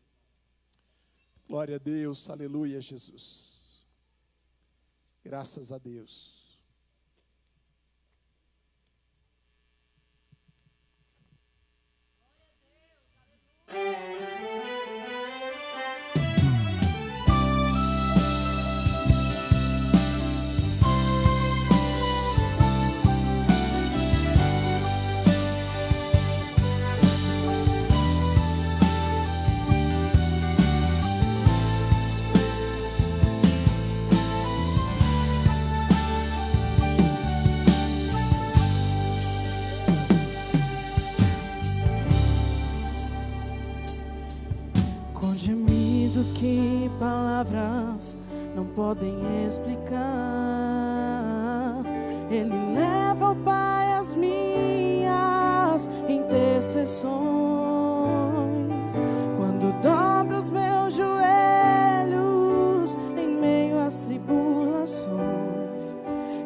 Glória a Deus, aleluia, Jesus. Graças a Deus. Que palavras não podem explicar. Ele leva ao Pai as minhas intercessões. Quando dobro os meus joelhos em meio às tribulações,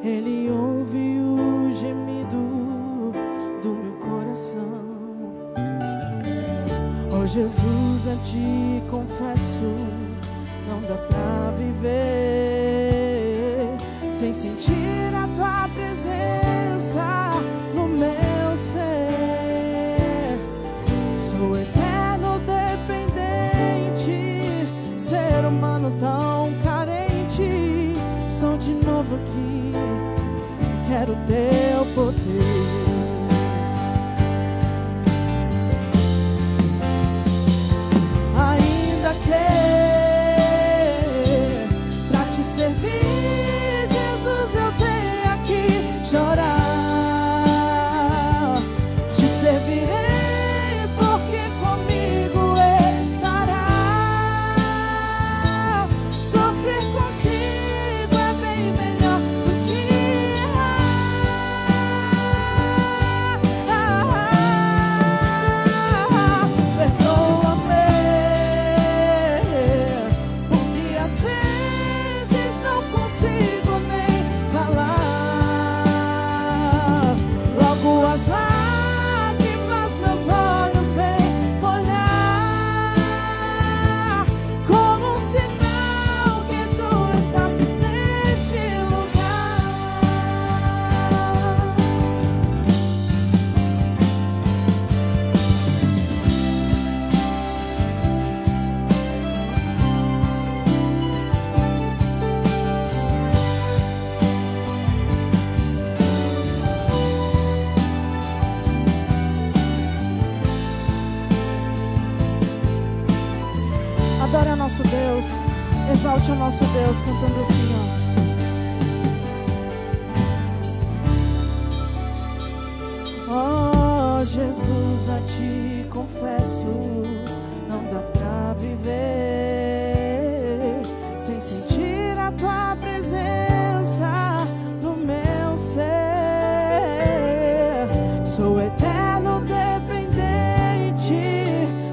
Ele ouve o gemido do meu coração. Oh Jesus, a ti confesso, não dá pra viver sem sentir a tua presença no meu ser. Sou eterno dependente, ser humano tão carente. Estou de novo aqui, quero teu poder. Pra te servir, Jesus, eu tenho que chorar. Te servirei porque comigo estarás. Sofrer contigo é bem melhor do que errar. Perdoa-me, as lágrimas meus olhos vêm molhar, como um sinal que tu estás neste lugar. Adore ao nosso Deus, exalte ao nosso Deus, cantando assim, ó. Oh Jesus, a ti confesso, não dá pra viver sem sentir a tua presença no meu ser. Sou eterno dependente,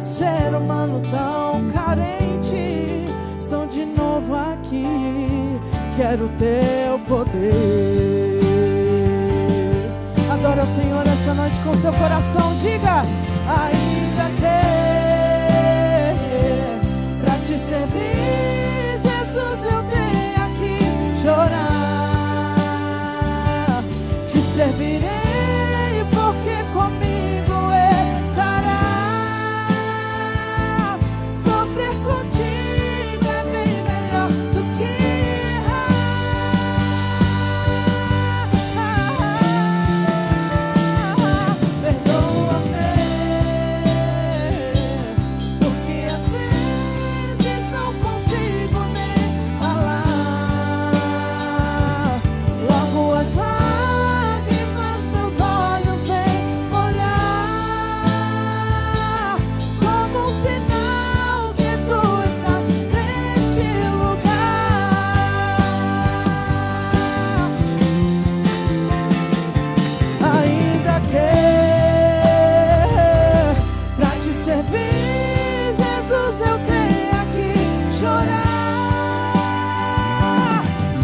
ser humano tão carente. Estou de novo aqui, quero teu poder. Adore ao Senhor essa noite com seu coração. Diga, ainda que pra te servir, Jesus, eu tenho que chorar. Te servirei porque comigo estarás. Sofrer contigo é bem melhor do que errar. Perdoa-me, porque às vezes não consigo nem falar. Logo as lágrimas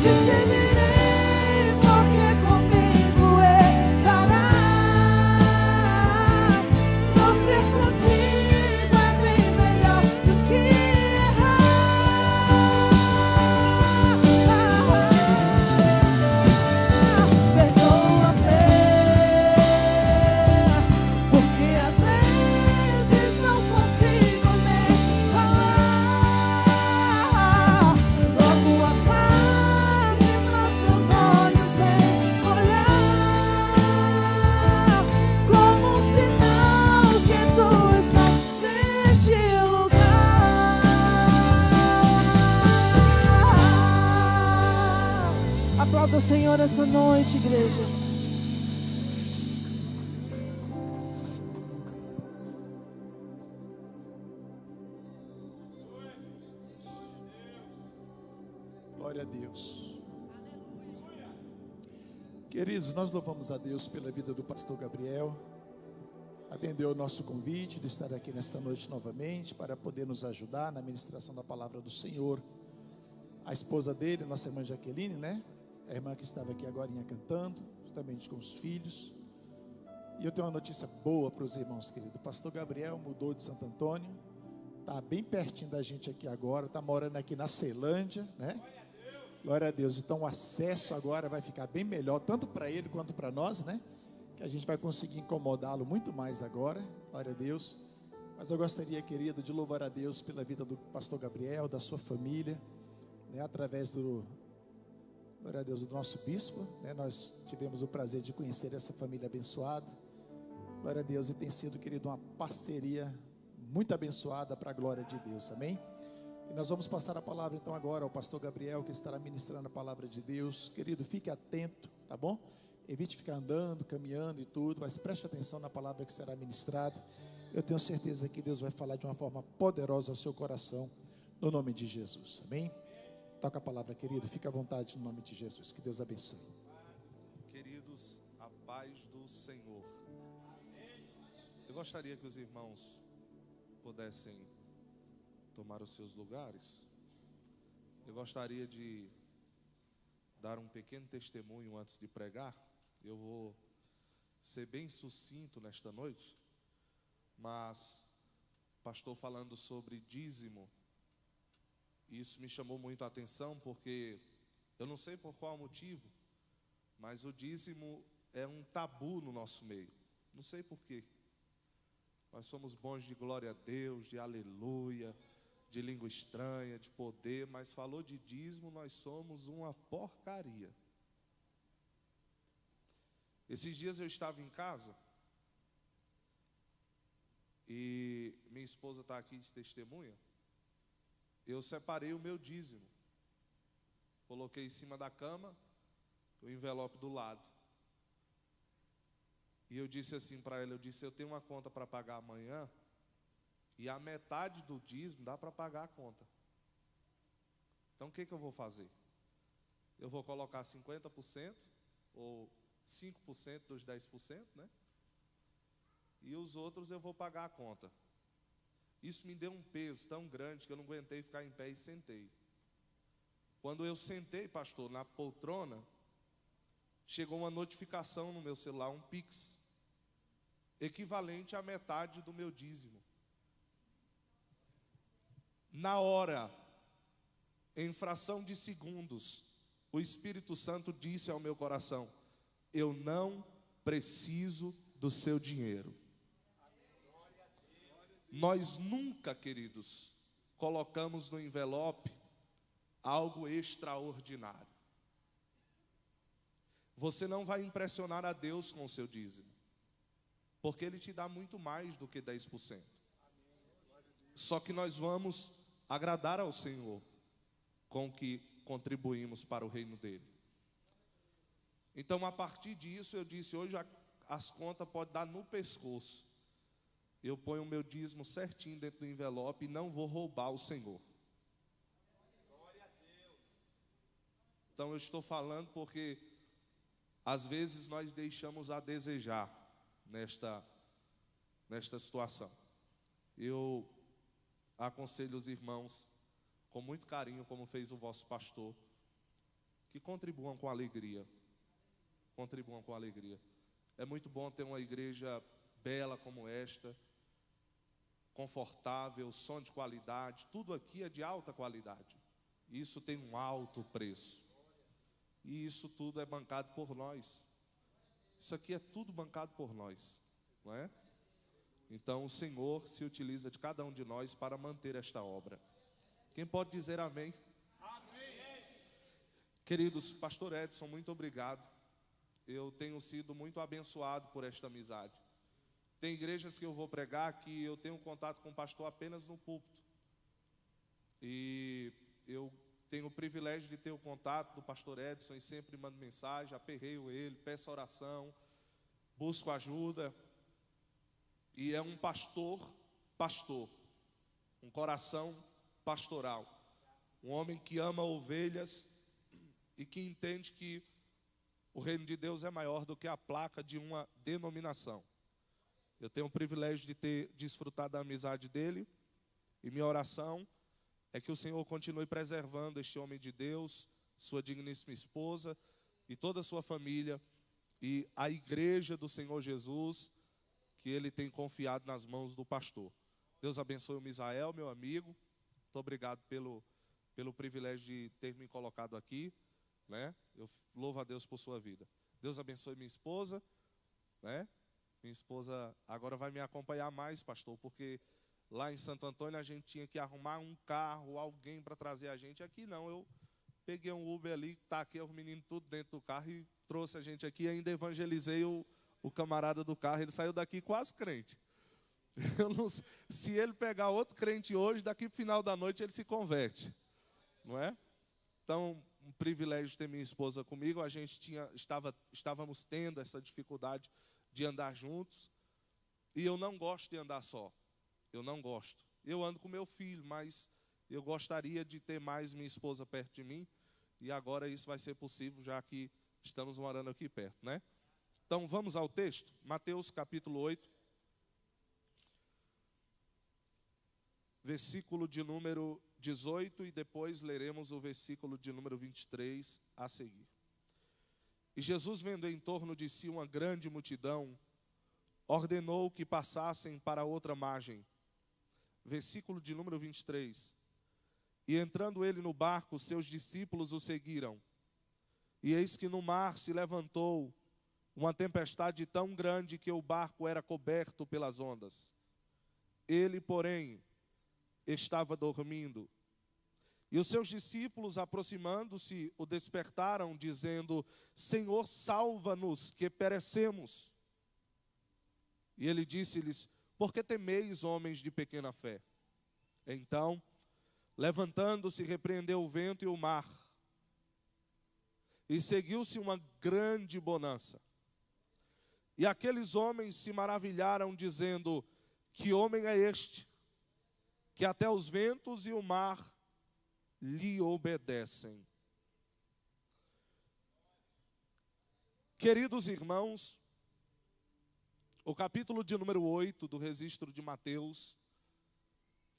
te servirei, porque comigo estarás. Sofrer contigo é bem melhor do que perdoa-me, porque às vezes não consigo nem falar. Logo as lágrimas teus olhos vêm olhar, como um sinal que tu estás neste lugar. Aplauda o Senhor essa noite, igreja. Glória a Deus. Queridos, nós louvamos a Deus pela vida do pastor Gabriel. Atendeu o nosso convite de estar aqui nesta noite novamente para poder nos ajudar na ministração da palavra do Senhor. A esposa dele, nossa irmã Jaqueline, né? A irmã que estava aqui agora cantando, juntamente com os filhos. E eu tenho uma notícia boa para os irmãos, querido. O pastor Gabriel mudou de Santo Antônio, está bem pertinho da gente aqui agora, está morando aqui na Ceilândia, né? Glória a Deus. Então o acesso agora vai ficar bem melhor, tanto para ele quanto para nós, né? Que a gente vai conseguir incomodá-lo muito mais agora. Glória a Deus. Mas eu gostaria, querido, de louvar a Deus pela vida do pastor Gabriel, da sua família, né? Através do, glória a Deus, do nosso bispo, né? Nós tivemos o prazer de conhecer essa família abençoada. Glória a Deus. E tem sido, querido, uma parceria muito abençoada para a glória de Deus. Amém? E nós vamos passar a palavra então agora ao pastor Gabriel, que estará ministrando a palavra de Deus. Querido, fique atento, tá bom? Evite ficar andando, caminhando e tudo, mas preste atenção na palavra que será ministrada. Eu tenho certeza que Deus vai falar de uma forma poderosa ao seu coração, no nome de Jesus. Amém? Toca a palavra, querido, fique à vontade no nome de Jesus. Que Deus abençoe. Queridos, a paz do Senhor. Eu gostaria que os irmãos pudessem tomar os seus lugares. Eu gostaria de dar um pequeno testemunho antes de pregar. Eu vou ser bem sucinto nesta noite, mas pastor falando sobre dízimo, isso me chamou muito a atenção, porque eu não sei por qual motivo, mas o dízimo é um tabu no nosso meio. Não sei por quê. Nós somos bons de glória a Deus, de aleluia, de língua estranha, de poder, mas falou de dízimo, nós somos uma porcaria. Esses dias eu estava em casa e minha esposa está aqui de testemunha. Eu separei o meu dízimo, coloquei em cima da cama, o envelope do lado. E eu disse assim para ela, eu tenho uma conta para pagar amanhã, e a metade do dízimo dá para pagar a conta. Então o que eu vou fazer? Eu vou colocar 50% ou 5% dos 10%, né? E os outros eu vou pagar a conta. Isso me deu um peso tão grande que eu não aguentei ficar em pé e sentei. Quando eu sentei, pastor, na poltrona, chegou uma notificação no meu celular, um Pix, equivalente à metade do meu dízimo. Na hora, em fração de segundos, o Espírito Santo disse ao meu coração: eu não preciso do seu dinheiro. Nós nunca, queridos, colocamos no envelope algo extraordinário. Você não vai impressionar a Deus com o seu dízimo, porque Ele te dá muito mais do que 10%. Só que nós vamos agradar ao Senhor com o que contribuímos para o reino dEle. Então, a partir disso, eu disse, hoje as contas podem dar no pescoço. Eu ponho o meu dízimo certinho dentro do envelope e não vou roubar o Senhor. Então, eu estou falando porque às vezes nós deixamos a desejar nesta situação. Eu aconselho os irmãos, com muito carinho, como fez o vosso pastor, que contribuam com alegria. Contribuam com alegria. É muito bom ter uma igreja bela como esta, confortável, som de qualidade, tudo aqui é de alta qualidade. Isso tem um alto preço. E isso tudo é bancado por nós. Isso aqui é tudo bancado por nós, não é? Então o Senhor se utiliza de cada um de nós para manter esta obra. Quem pode dizer amém? Amém. Queridos, pastor Edson, muito obrigado. Eu tenho sido muito abençoado por esta amizade. Tem igrejas que eu vou pregar que eu tenho contato com o pastor apenas no púlpito. E eu tenho o privilégio de ter o contato do pastor Edson e sempre mando mensagem, aperreio ele, peço oração, busco ajuda. E é um pastor, um coração pastoral. Um homem que ama ovelhas e que entende que o reino de Deus é maior do que a placa de uma denominação. Eu tenho o privilégio de ter desfrutado da amizade dele. E minha oração é que o Senhor continue preservando este homem de Deus, sua digníssima esposa e toda a sua família e a igreja do Senhor Jesus, que ele tem confiado nas mãos do pastor. Deus abençoe o Misael, meu amigo. Muito obrigado pelo privilégio de ter me colocado aqui, né? Eu louvo a Deus por sua vida. Deus abençoe minha esposa, né? Minha esposa agora vai me acompanhar mais, pastor, porque lá em Santo Antônio a gente tinha que arrumar um carro, alguém para trazer a gente. Aqui não, eu peguei um Uber ali, taquei os meninos tudo dentro do carro e trouxe a gente aqui e ainda evangelizei o camarada do carro. Ele saiu daqui quase crente. Eu não, se ele pegar outro crente hoje, daqui para o final da noite ele se converte, não é? Então, um privilégio ter minha esposa comigo. A gente estávamos tendo essa dificuldade de andar juntos. E eu não gosto de andar só. Eu não gosto. Eu ando com meu filho, mas eu gostaria de ter mais minha esposa perto de mim. E agora isso vai ser possível, já que estamos morando aqui perto, né? Então, vamos ao texto. Mateus capítulo 8. Versículo de número 18 e depois leremos o versículo de número 23 a seguir. E Jesus, vendo em torno de si uma grande multidão, ordenou que passassem para outra margem. Versículo de número 23. E entrando ele no barco, seus discípulos o seguiram. E eis que no mar se levantou uma tempestade tão grande que o barco era coberto pelas ondas. Ele, porém, estava dormindo. E os seus discípulos, aproximando-se, o despertaram, dizendo: Senhor, salva-nos, que perecemos. E ele disse-lhes: por que temeis, homens de pequena fé? Então, levantando-se, repreendeu o vento e o mar. E seguiu-se uma grande bonança. E aqueles homens se maravilharam, dizendo: que homem é este, que até os ventos e o mar lhe obedecem? Queridos irmãos, o capítulo de número 8 do registro de Mateus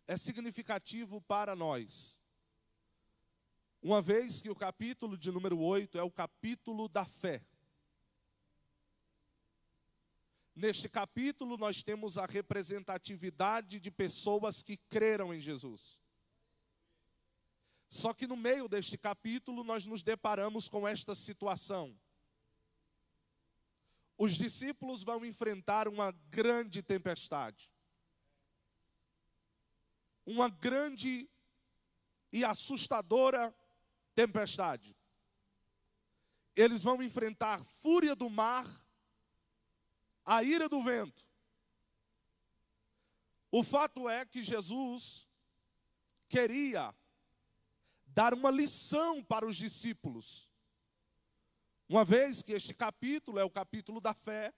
é significativo para nós, uma vez que o capítulo de número 8 é o capítulo da fé. Neste capítulo nós temos a representatividade de pessoas que creram em Jesus. Só que no meio deste capítulo nós nos deparamos com esta situação. Os discípulos vão enfrentar uma grande tempestade. Uma grande e assustadora tempestade. Eles vão enfrentar a fúria do mar, a ira do vento. O fato é que Jesus queria dar uma lição para os discípulos. Uma vez que este capítulo é o capítulo da fé,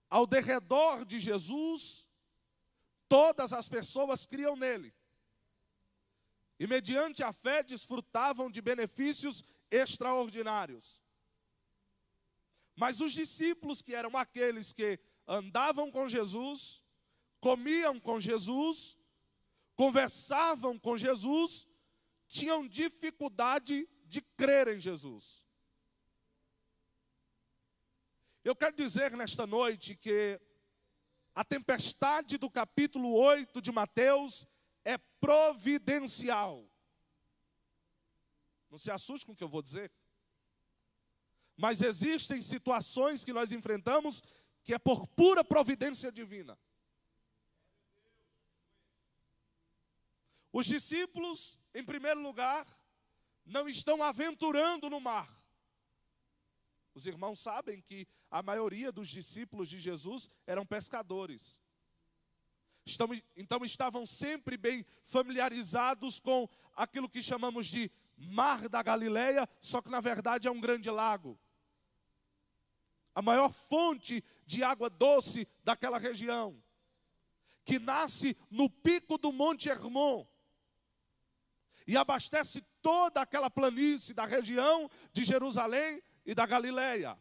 ao derredor de Jesus, todas as pessoas criam nele. E mediante a fé desfrutavam de benefícios extraordinários. Mas os discípulos, que eram aqueles que andavam com Jesus, comiam com Jesus, conversavam com Jesus, tinham dificuldade de crer em Jesus. Eu quero dizer nesta noite que a tempestade do capítulo 8 de Mateus é providencial. Não se assuste com o que eu vou dizer. Mas existem situações que nós enfrentamos que é por pura providência divina. Os discípulos, em primeiro lugar, não estão aventurando no mar. Os irmãos sabem que a maioria dos discípulos de Jesus eram pescadores. Então estavam sempre bem familiarizados com aquilo que chamamos de Mar da Galileia, só que na verdade é um grande lago. A maior fonte de água doce daquela região, que nasce no pico do Monte Hermon e abastece toda aquela planície da região de Jerusalém e da Galileia.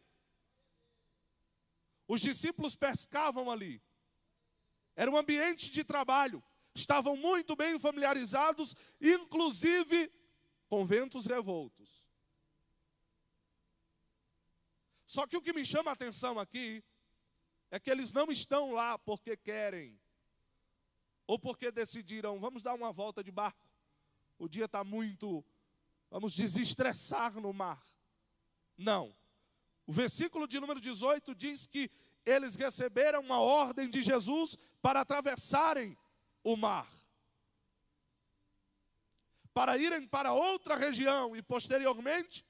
Os discípulos pescavam ali. Era um ambiente de trabalho. Estavam muito bem familiarizados, inclusive com ventos revoltos. Só que o que me chama a atenção aqui é que eles não estão lá porque querem, ou porque decidiram, vamos dar uma volta de barco. O dia está muito, vamos desestressar no mar. Não. O versículo de número 18 diz que eles receberam uma ordem de Jesus para atravessarem o mar, para irem para outra região e posteriormente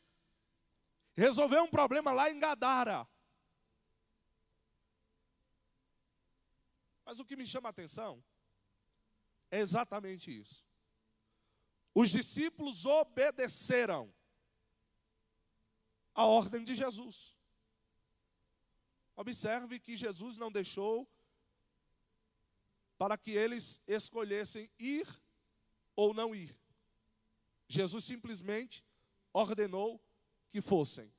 resolver um problema lá em Gadara. Mas o que me chama a atenção é exatamente isso. Os discípulos obedeceram a ordem de Jesus. Observe que Jesus não deixou para que eles escolhessem ir ou não ir. Jesus simplesmente ordenou que fossem.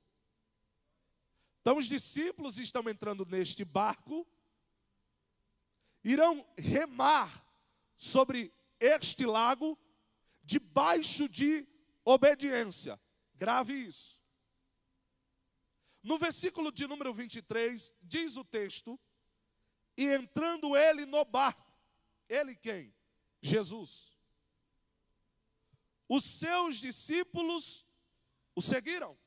Então os discípulos estão entrando neste barco, irão remar sobre este lago debaixo de obediência. Grave isso. No versículo de número 23, diz o texto, e entrando ele no barco, ele quem? Jesus. Os seus discípulos o seguiram.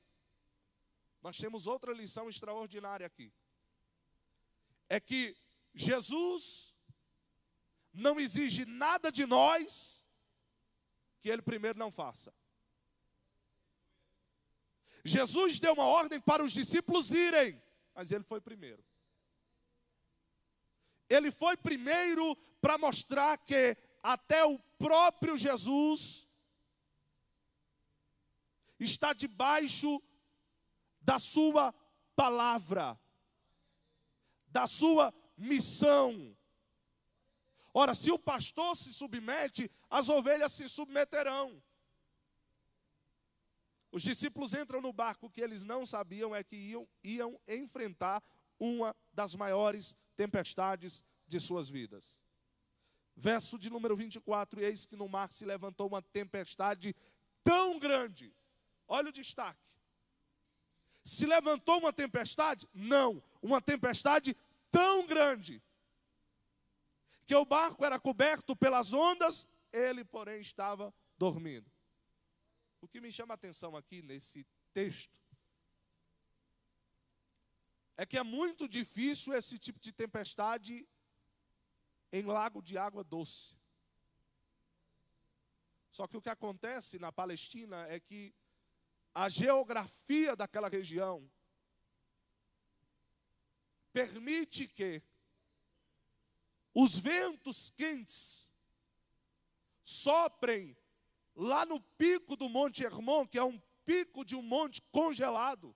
Nós temos outra lição extraordinária aqui. É que Jesus não exige nada de nós que ele primeiro não faça. Jesus deu uma ordem para os discípulos irem, mas ele foi primeiro. Ele foi primeiro para mostrar que até o próprio Jesus está debaixo da sua palavra, da sua missão. Ora, se o pastor se submete, as ovelhas se submeterão. Os discípulos entram no barco, o que eles não sabiam é que iam enfrentar uma das maiores tempestades de suas vidas. Verso de número 24, eis que no mar se levantou uma tempestade tão grande. Olha o destaque. Se levantou uma tempestade? Não, uma tempestade tão grande, que o barco era coberto pelas ondas, ele, porém, estava dormindo. O que me chama a atenção aqui nesse texto é que é muito difícil esse tipo de tempestade em lago de água doce. Só que o que acontece na Palestina é que a geografia daquela região permite que os ventos quentes soprem lá no pico do Monte Hermon, que é um pico de um monte congelado,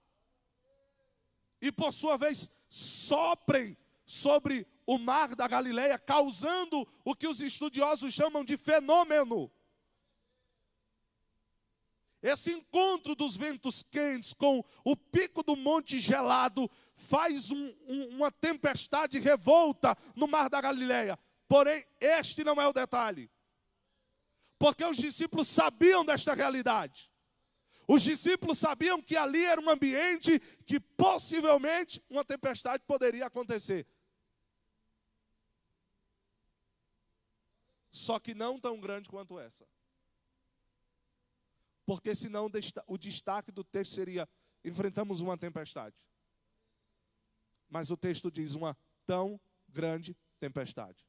e por sua vez soprem sobre o mar da Galileia, causando o que os estudiosos chamam de fenômeno. Esse encontro dos ventos quentes com o pico do monte gelado faz uma tempestade revolta no mar da Galileia. Porém, este não é o detalhe. Porque os discípulos sabiam desta realidade. Os discípulos sabiam que ali era um ambiente que possivelmente uma tempestade poderia acontecer. Só que não tão grande quanto essa. Porque senão o destaque do texto seria: enfrentamos uma tempestade. Mas o texto diz: uma tão grande tempestade.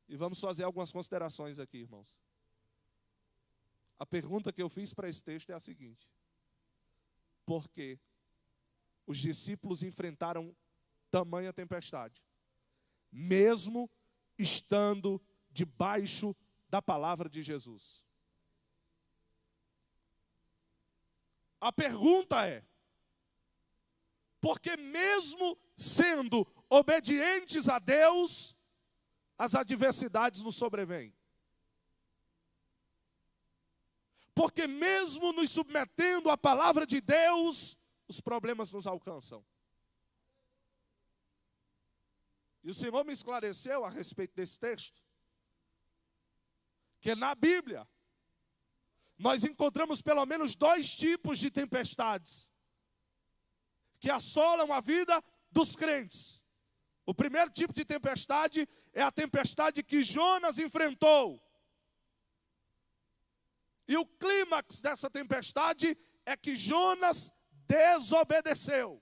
E vamos fazer algumas considerações aqui, irmãos. A pergunta que eu fiz para esse texto é a seguinte: por que os discípulos enfrentaram tamanha tempestade, mesmo estando debaixo da palavra de Jesus? A pergunta é: porque mesmo sendo obedientes a Deus, as adversidades nos sobrevêm? Porque mesmo nos submetendo à palavra de Deus, os problemas nos alcançam. E o Senhor me esclareceu a respeito desse texto, que na Bíblia nós encontramos pelo menos 2 tipos de tempestades que assolam a vida dos crentes. O primeiro tipo de tempestade é a tempestade que Jonas enfrentou. E o clímax dessa tempestade é que Jonas desobedeceu.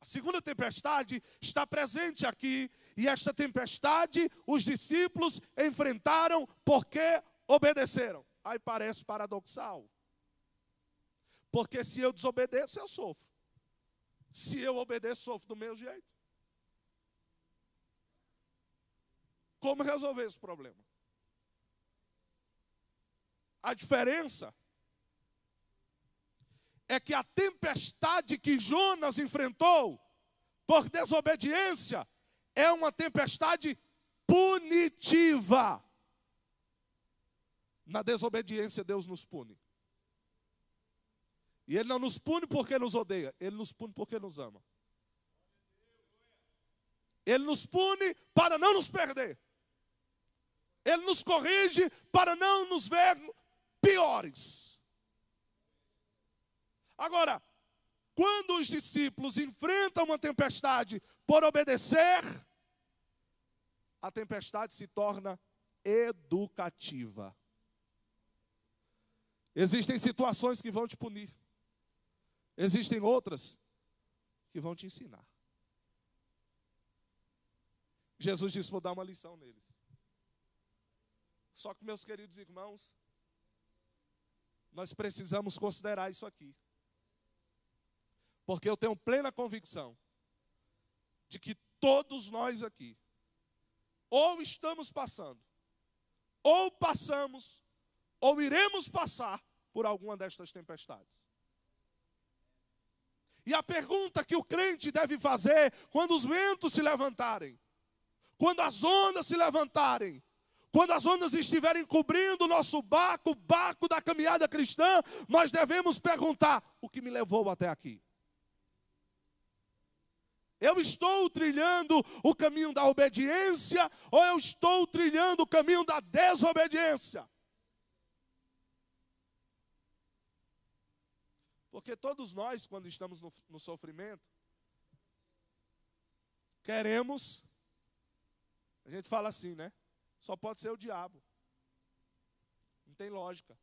A segunda tempestade está presente aqui, e esta tempestade os discípulos enfrentaram porque obedeceram. Aí parece paradoxal. Porque se eu desobedeço, eu sofro. Se eu obedeço, sofro do meu jeito. Como resolver esse problema? A diferença é que a tempestade que Jonas enfrentou por desobediência é uma tempestade punitiva. Na desobediência, Deus nos pune. E Ele não nos pune porque nos odeia, Ele nos pune porque nos ama. Ele nos pune para não nos perder. Ele nos corrige para não nos ver piores. Agora, quando os discípulos enfrentam uma tempestade por obedecer, a tempestade se torna educativa. Existem situações que vão te punir. Existem outras que vão te ensinar. Jesus disse: vou dar uma lição neles. Só que, meus queridos irmãos, nós precisamos considerar isso aqui. Porque eu tenho plena convicção de que todos nós aqui, ou estamos passando, ou passamos, ou iremos passar por alguma destas tempestades. E a pergunta que o crente deve fazer quando os ventos se levantarem, quando as ondas se levantarem, quando as ondas estiverem cobrindo o nosso barco, o barco da caminhada cristã, nós devemos perguntar: o que me levou até aqui? Eu estou trilhando o caminho da obediência ou eu estou trilhando o caminho da desobediência? Porque todos nós, quando estamos no sofrimento, queremos, a gente fala assim, né? Só pode ser o diabo. Não tem lógica.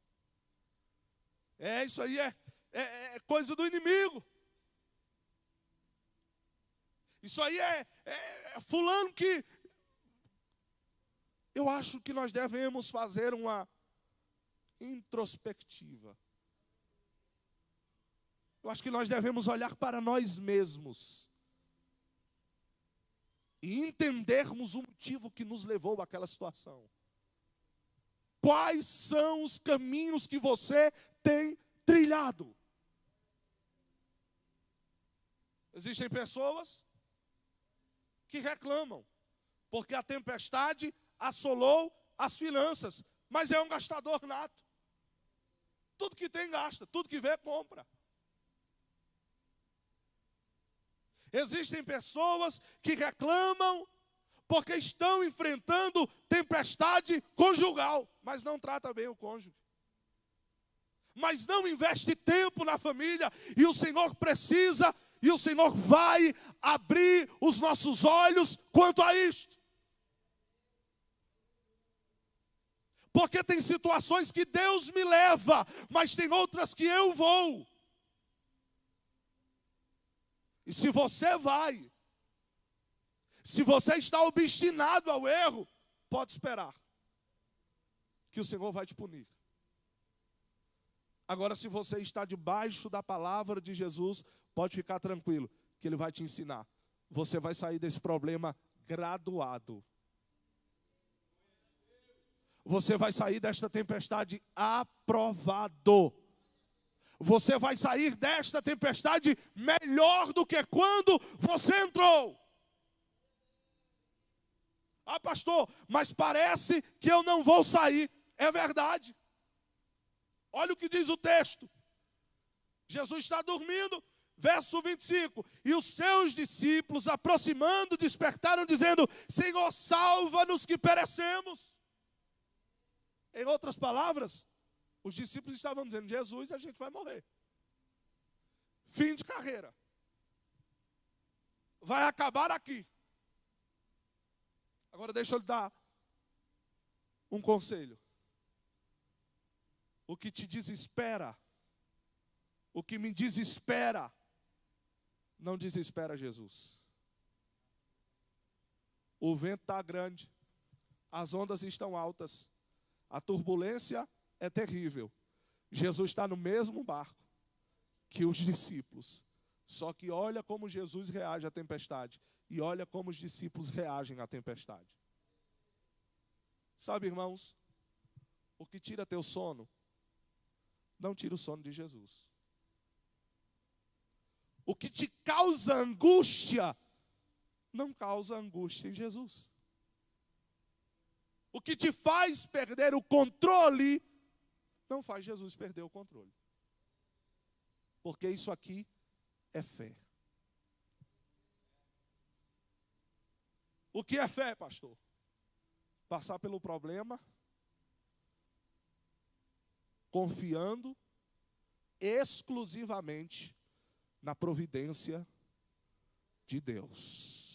Isso aí é coisa do inimigo. Isso aí é fulano que... Eu acho que nós devemos fazer uma introspectiva. Eu acho que nós devemos olhar para nós mesmos e entendermos o motivo que nos levou àquela situação. Quais são os caminhos que você tem trilhado? Existem pessoas que reclamam porque a tempestade assolou as finanças, mas é um gastador nato. Tudo que tem gasta, tudo que vê compra. Existem pessoas que reclamam porque estão enfrentando tempestade conjugal, mas não trata bem o cônjuge. mas não investe tempo na família, e o Senhor precisa, e o Senhor vai abrir os nossos olhos quanto a isto. Porque tem situações que Deus me leva, mas tem outras que eu vou. E se você vai, se você está obstinado ao erro, pode esperar que o Senhor vai te punir. Agora, se você está debaixo da palavra de Jesus, pode ficar tranquilo, que Ele vai te ensinar. Você vai sair desse problema graduado. Você vai sair desta tempestade aprovado. Você vai sair desta tempestade melhor do que quando você entrou. Ah, pastor, mas parece que eu não vou sair. É verdade. Olha o que diz o texto. Jesus está dormindo, verso 25. E os seus discípulos, aproximando, despertaram, dizendo: Senhor, salva-nos que perecemos. Em outras palavras, os discípulos estavam dizendo: Jesus, a gente vai morrer. Fim de carreira. Vai acabar aqui. Agora deixa eu lhe dar um conselho. O que te desespera, o que me desespera, não desespera Jesus. O vento está grande, as ondas estão altas, a turbulência é terrível. Jesus está no mesmo barco que os discípulos. Só que olha como Jesus reage à tempestade. E olha como os discípulos reagem à tempestade. Sabe, irmãos, o que tira teu sono, não tira o sono de Jesus. O que te causa angústia, não causa angústia em Jesus. O que te faz perder o controle, não faz Jesus perder o controle. Porque isso aqui é fé. O que é fé, pastor? Passar pelo problema, confiando exclusivamente na providência de Deus.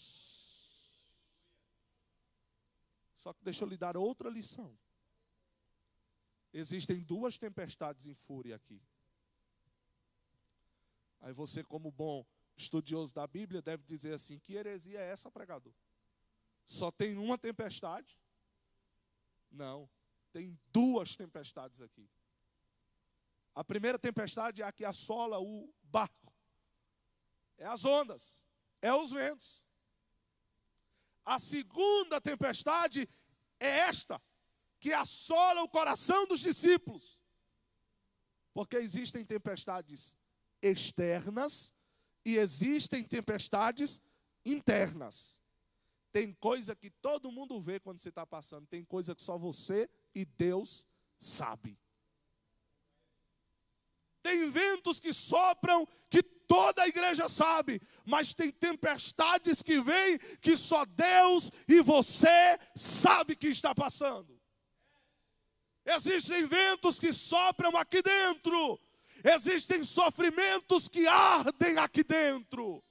Só que deixa eu lhe dar outra lição. Existem duas tempestades em fúria aqui. Aí você, como bom estudioso da Bíblia, deve dizer assim: que heresia é essa, pregador? Só tem uma tempestade? Não, tem duas tempestades aqui. A primeira tempestade é a que assola o barco. É as ondas, é os ventos. A segunda tempestade é esta, que assola o coração dos discípulos. Porque existem tempestades externas e existem tempestades internas. Tem coisa que todo mundo vê quando você está passando, tem coisa que só você e Deus sabe. Tem ventos que sopram que toda a igreja sabe, mas tem tempestades que vêm que só Deus e você sabe que está passando. Existem ventos que sopram aqui dentro, existem sofrimentos que ardem aqui dentro.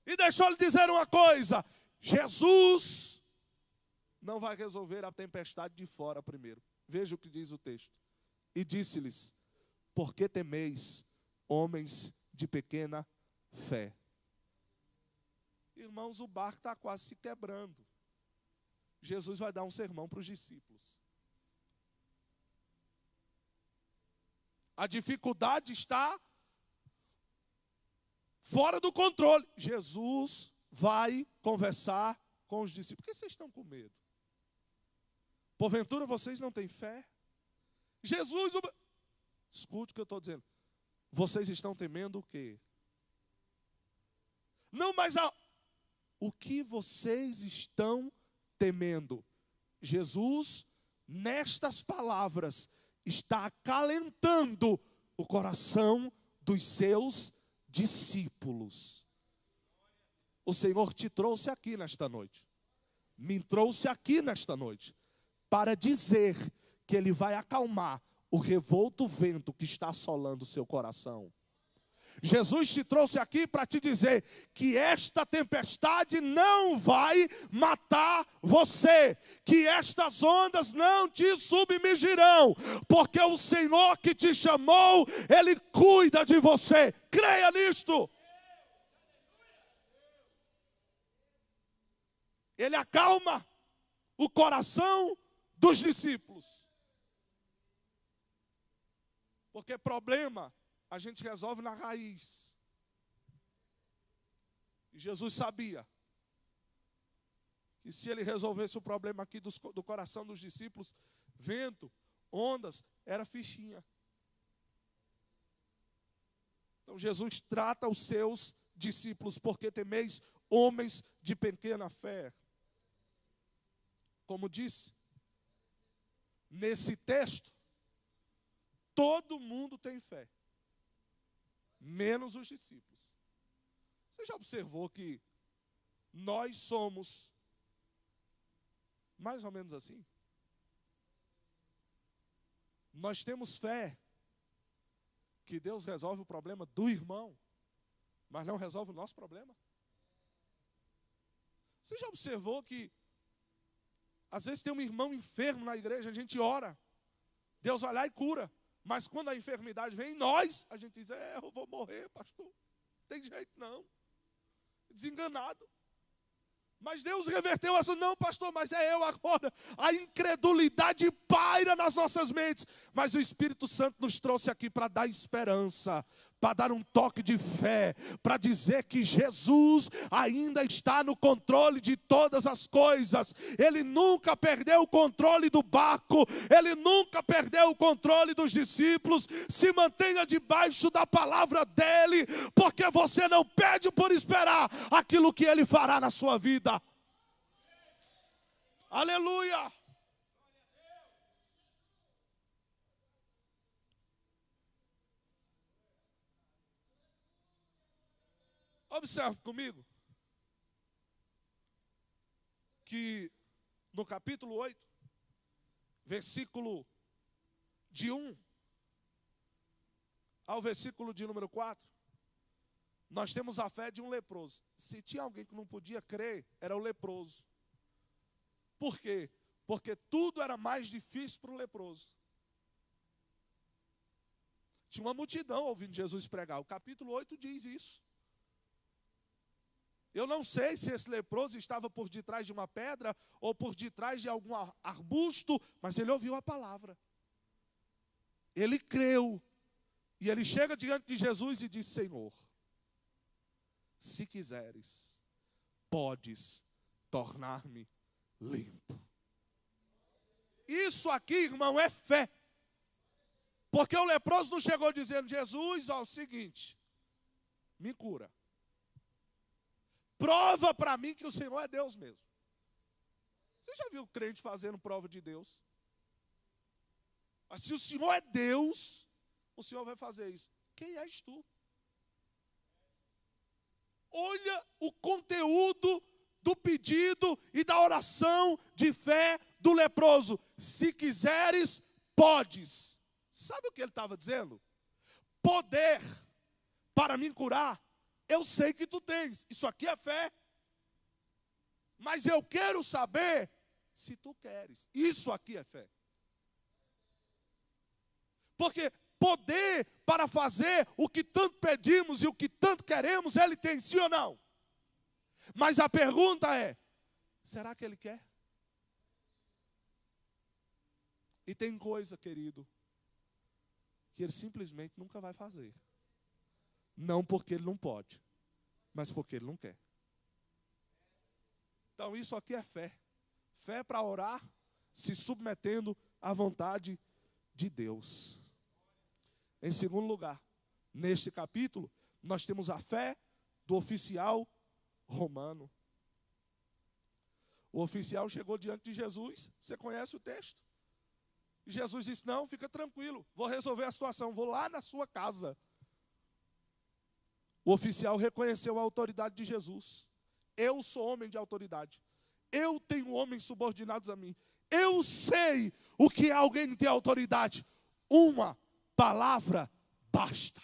E deixa eu lhe dizer uma coisa: Jesus não vai resolver a tempestade de fora primeiro. Veja o que diz o texto. E disse-lhes: por que temeis, homens de pequena fé? Irmãos, o barco está quase se quebrando. Jesus vai dar um sermão para os discípulos. A dificuldade está fora do controle. Jesus vai conversar com os discípulos. Por que vocês estão com medo? Porventura vocês não têm fé? Jesus, escute o que eu estou dizendo. Vocês estão temendo o quê? Não, mas o que vocês estão temendo? Jesus, nestas palavras, está acalentando o coração dos seus discípulos. O Senhor te trouxe aqui nesta noite, me trouxe aqui nesta noite, para dizer que Ele vai acalmar o revolto vento que está assolando o seu coração. Jesus te trouxe aqui para te dizer que esta tempestade não vai matar você, que estas ondas não te submergirão, porque o Senhor que te chamou, Ele cuida de você. Creia nisto. Ele acalma o coração dos discípulos. Porque problema a gente resolve na raiz. E Jesus sabia que se ele resolvesse o problema aqui do coração dos discípulos, vento, ondas, era fichinha. Então Jesus trata os seus discípulos, porque temeis homens de pequena fé. Como disse, nesse texto, todo mundo tem fé, menos os discípulos. Você já observou que nós somos mais ou menos assim? Nós temos fé que Deus resolve o problema do irmão, mas não resolve o nosso problema. Você já observou que às vezes tem um irmão enfermo na igreja, a gente ora, Deus vai lá e cura. Mas quando a enfermidade vem em nós, a gente diz, eu vou morrer, pastor. Não tem jeito não. Desenganado. Mas Deus reverteu essa, não, pastor, mas é eu agora. A incredulidade paira nas nossas mentes. Mas o Espírito Santo nos trouxe aqui para dar esperança, para dar um toque de fé, para dizer que Jesus ainda está no controle de todas as coisas. Ele nunca perdeu o controle do barco, ele nunca perdeu o controle dos discípulos. Se mantenha debaixo da palavra dele, porque você não pede por esperar aquilo que ele fará na sua vida. Aleluia! Observe comigo que no capítulo 8, versículo de 1 ao versículo de número 4, nós temos a fé de um leproso. Se tinha alguém que não podia crer, era o leproso. Por quê? Porque tudo era mais difícil para o leproso. Tinha uma multidão ouvindo Jesus pregar. O capítulo 8 diz isso. Eu não sei se esse leproso estava por detrás de uma pedra ou por detrás de algum arbusto, mas ele ouviu a palavra. Ele creu. E ele chega diante de Jesus e diz, Senhor, se quiseres, podes tornar-me limpo. Isso aqui, irmão, é fé. Porque o leproso não chegou dizendo, Jesus, ó, o seguinte, me cura. Prova para mim que o Senhor é Deus mesmo. Você já viu crente fazendo prova de Deus? Mas se o Senhor é Deus, o Senhor vai fazer isso. Quem és tu? Olha o conteúdo do pedido e da oração de fé do leproso. Se quiseres, podes. Sabe o que ele estava dizendo? Poder para me curar, eu sei que tu tens. Isso aqui é fé. Mas eu quero saber se tu queres. Isso aqui é fé. Porque poder para fazer o que tanto pedimos e o que tanto queremos, ele tem, sim ou não? Mas a pergunta é, será que ele quer? E tem coisa, querido, que ele simplesmente nunca vai fazer. Não porque ele não pode, mas porque ele não quer. Então isso aqui é fé. Fé para orar, se submetendo à vontade de Deus. Em segundo lugar, neste capítulo, nós temos a fé do oficial romano. O oficial chegou diante de Jesus, você conhece o texto? E Jesus disse, não, fica tranquilo, vou resolver a situação, vou lá na sua casa. O oficial reconheceu a autoridade de Jesus. Eu sou homem de autoridade. Eu tenho homens subordinados a mim. Eu sei o que é alguém ter autoridade. uma palavra basta.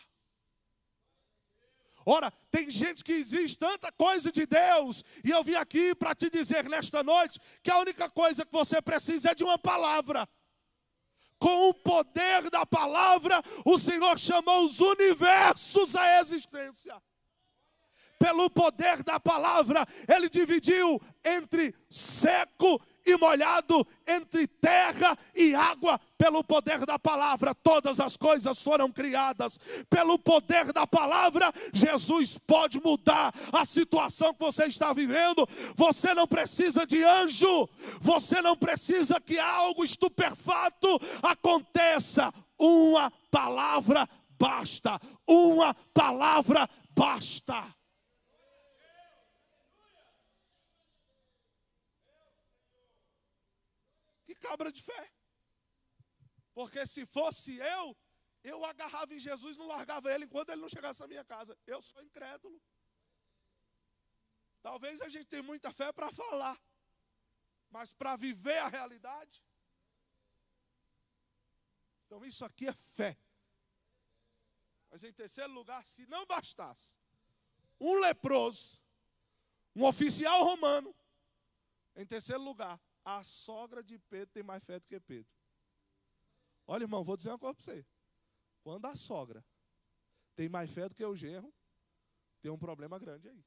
Ora, tem gente que exige tanta coisa de Deus, e eu vim aqui para te dizer nesta noite que a única coisa que você precisa é de uma palavra. Com o poder da palavra, o Senhor chamou os universos à existência. Pelo poder da palavra, Ele dividiu entre seco e molhado, entre terra e água. Pelo poder da palavra, todas as coisas foram criadas. Pelo poder da palavra, Jesus pode mudar a situação que você está vivendo. Você não precisa de anjo, você não precisa que algo estupefato aconteça. Uma palavra basta, uma palavra basta. Que cabra de fé. Porque se fosse eu agarrava em Jesus e não largava ele enquanto ele não chegasse à minha casa. Eu sou incrédulo. Talvez a gente tenha muita fé para falar, mas para viver a realidade. Então isso aqui é fé. Mas em terceiro lugar, se não bastasse um leproso, um oficial romano, em terceiro lugar, a sogra de Pedro tem mais fé do que Pedro. Olha, irmão, vou dizer uma coisa para você. Quando a sogra tem mais fé do que o genro, tem um problema grande aí.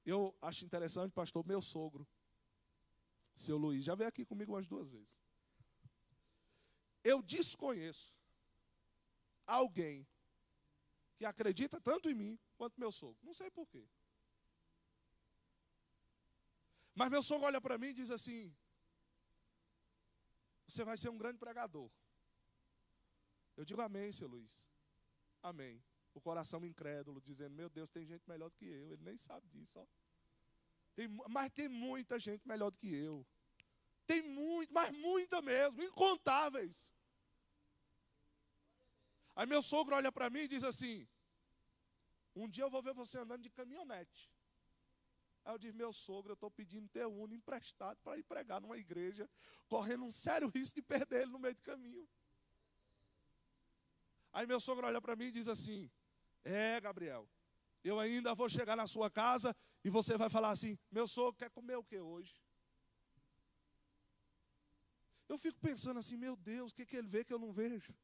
Eu acho interessante, pastor, meu sogro, seu Luiz, já veio aqui comigo umas 2 vezes. Eu desconheço alguém que acredita tanto em mim quanto meu sogro. Não sei porquê. Mas meu sogro olha para mim e diz assim: você vai ser um grande pregador. Eu digo amém, seu Luiz. Amém. O coração incrédulo, dizendo: meu Deus, tem gente melhor do que eu. Ele nem sabe disso. Ó. Mas tem muita gente melhor do que eu. Tem muito, mas muita mesmo, incontáveis. Aí meu sogro olha para mim e diz assim: um dia eu vou ver você andando de caminhonete. Aí eu digo: meu sogro, eu estou pedindo teu Uno emprestado para ir pregar numa igreja, correndo um sério risco de perder ele no meio do caminho. Aí meu sogro olha para mim e diz assim: Gabriel, eu ainda vou chegar na sua casa e você vai falar assim: meu sogro quer comer o que hoje? Eu fico pensando assim: meu Deus, o que ele vê que eu não vejo?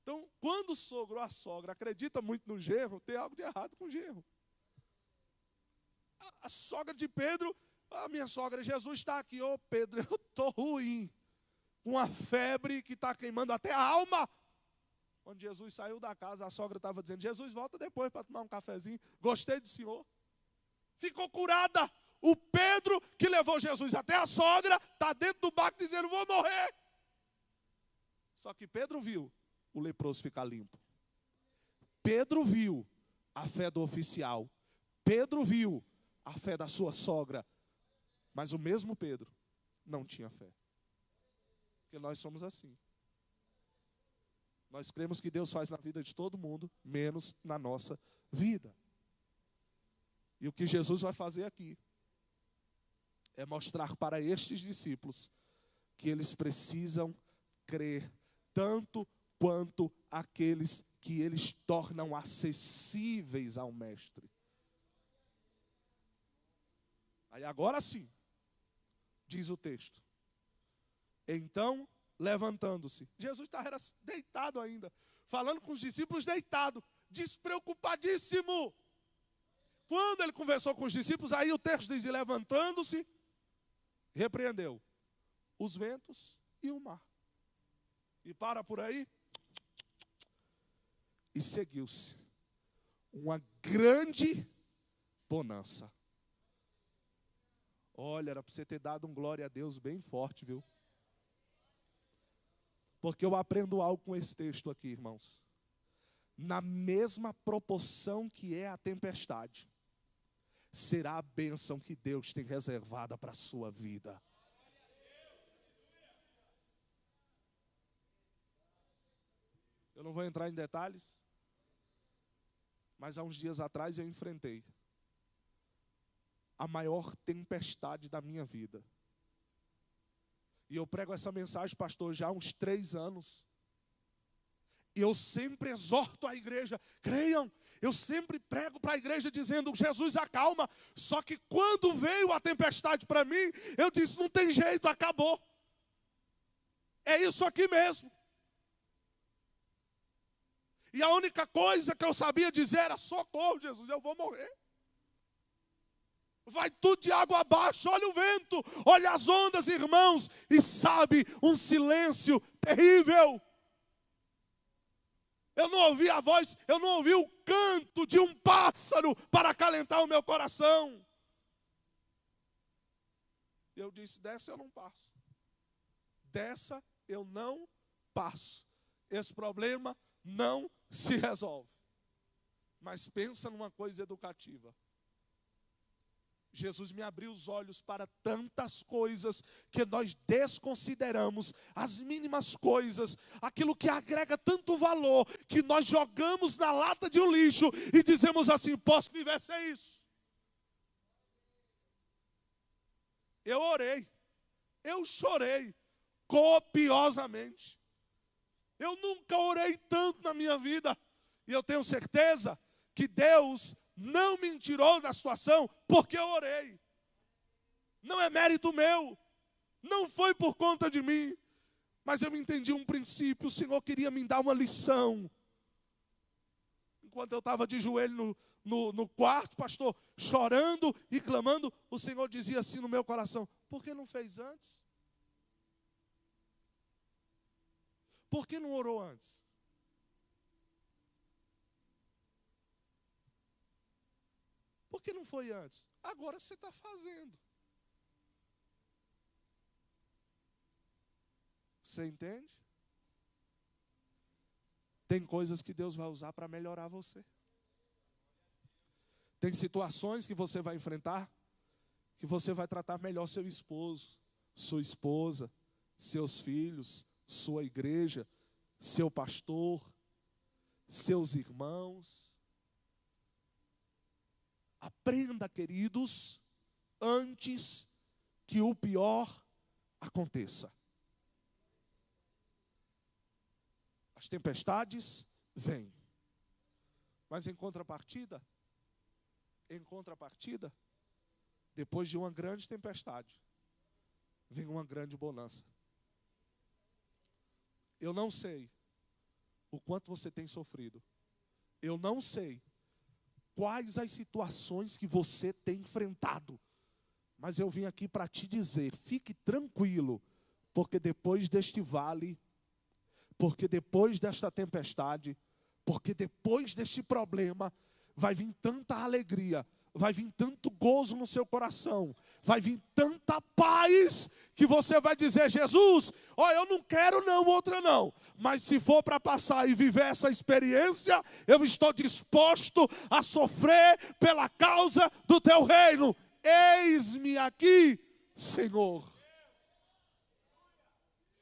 Então, quando o sogro ou a sogra acredita muito no genro, tem algo de errado com o genro. A sogra de Pedro, a minha sogra, Jesus está aqui. Ô Pedro, eu estou ruim, com uma febre que está queimando até a alma. Quando Jesus saiu da casa, a sogra estava dizendo: Jesus, volta depois para tomar um cafezinho. Gostei do senhor. Ficou curada. O Pedro, que levou Jesus até a sogra, está dentro do barco dizendo: vou morrer. Só que Pedro viu o leproso ficar limpo. Pedro viu a fé do oficial. Pedro viu a fé da sua sogra. Mas o mesmo Pedro não tinha fé. Porque nós somos assim. Nós cremos que Deus faz na vida de todo mundo, menos na nossa vida. E o que Jesus vai fazer aqui é mostrar para estes discípulos que eles precisam crer tanto quanto aqueles que eles tornam acessíveis ao Mestre. Aí agora sim, diz o texto: então, levantando-se, Jesus estava deitado ainda, falando com os discípulos deitado, despreocupadíssimo. Quando ele conversou com os discípulos, aí o texto diz: e levantando-se, repreendeu os ventos e o mar. E para por aí, e seguiu-se uma grande bonança. Olha, era para você ter dado um glória a Deus bem forte, viu? Porque eu aprendo algo com esse texto aqui, irmãos. Na mesma proporção que é a tempestade, será a bênção que Deus tem reservada para a sua vida. Eu não vou entrar em detalhes, mas há uns dias atrás eu enfrentei a maior tempestade da minha vida. E eu prego essa mensagem, pastor, já há uns 3 anos. E eu sempre exorto a igreja, creiam, eu sempre prego para a igreja dizendo, Jesus acalma. Só que quando veio a tempestade para mim, eu disse, não tem jeito, acabou. É isso aqui mesmo. E a única coisa que eu sabia dizer era, socorro, Jesus, eu vou morrer. Vai tudo de água abaixo, olha o vento, olha as ondas, irmãos. E sabe, um silêncio terrível. Eu não ouvi a voz, eu não ouvi o canto de um pássaro para acalentar o meu coração. Eu disse, dessa eu não passo. Dessa eu não passo. Esse problema não se resolve. Mas pensa numa coisa educativa. Jesus me abriu os olhos para tantas coisas que nós desconsideramos, as mínimas coisas, aquilo que agrega tanto valor, que nós jogamos na lata de um lixo e dizemos assim, posso viver sem isso. Eu orei, eu chorei copiosamente. Eu nunca orei tanto na minha vida, e eu tenho certeza que Deus não me tirou da situação porque eu orei. Não é mérito meu. Não foi por conta de mim. Mas eu entendi um princípio. O Senhor queria me dar uma lição. Enquanto eu estava de joelho no quarto, pastor, chorando e clamando, o Senhor dizia assim no meu coração, por que não fez antes? Por que não orou antes? Por que não foi antes? Agora você está fazendo. Você entende? Tem coisas que Deus vai usar para melhorar você. Tem situações que você vai enfrentar, que você vai tratar melhor seu esposo, sua esposa, seus filhos, sua igreja, seu pastor, seus irmãos. Aprenda, queridos, antes que o pior aconteça. As tempestades vêm. Mas em contrapartida, depois de uma grande tempestade, vem uma grande bonança. Eu não sei o quanto você tem sofrido. Eu não sei quais as situações que você tem enfrentado. Mas eu vim aqui para te dizer, fique tranquilo, porque depois deste vale, porque depois desta tempestade, porque depois deste problema, vai vir tanta alegria, vai vir tanto gozo no seu coração, vai vir tanta paz, que você vai dizer, Jesus, eu não quero não, outra não, mas se for para passar e viver essa experiência, eu estou disposto a sofrer pela causa do teu reino. Eis-me aqui, Senhor.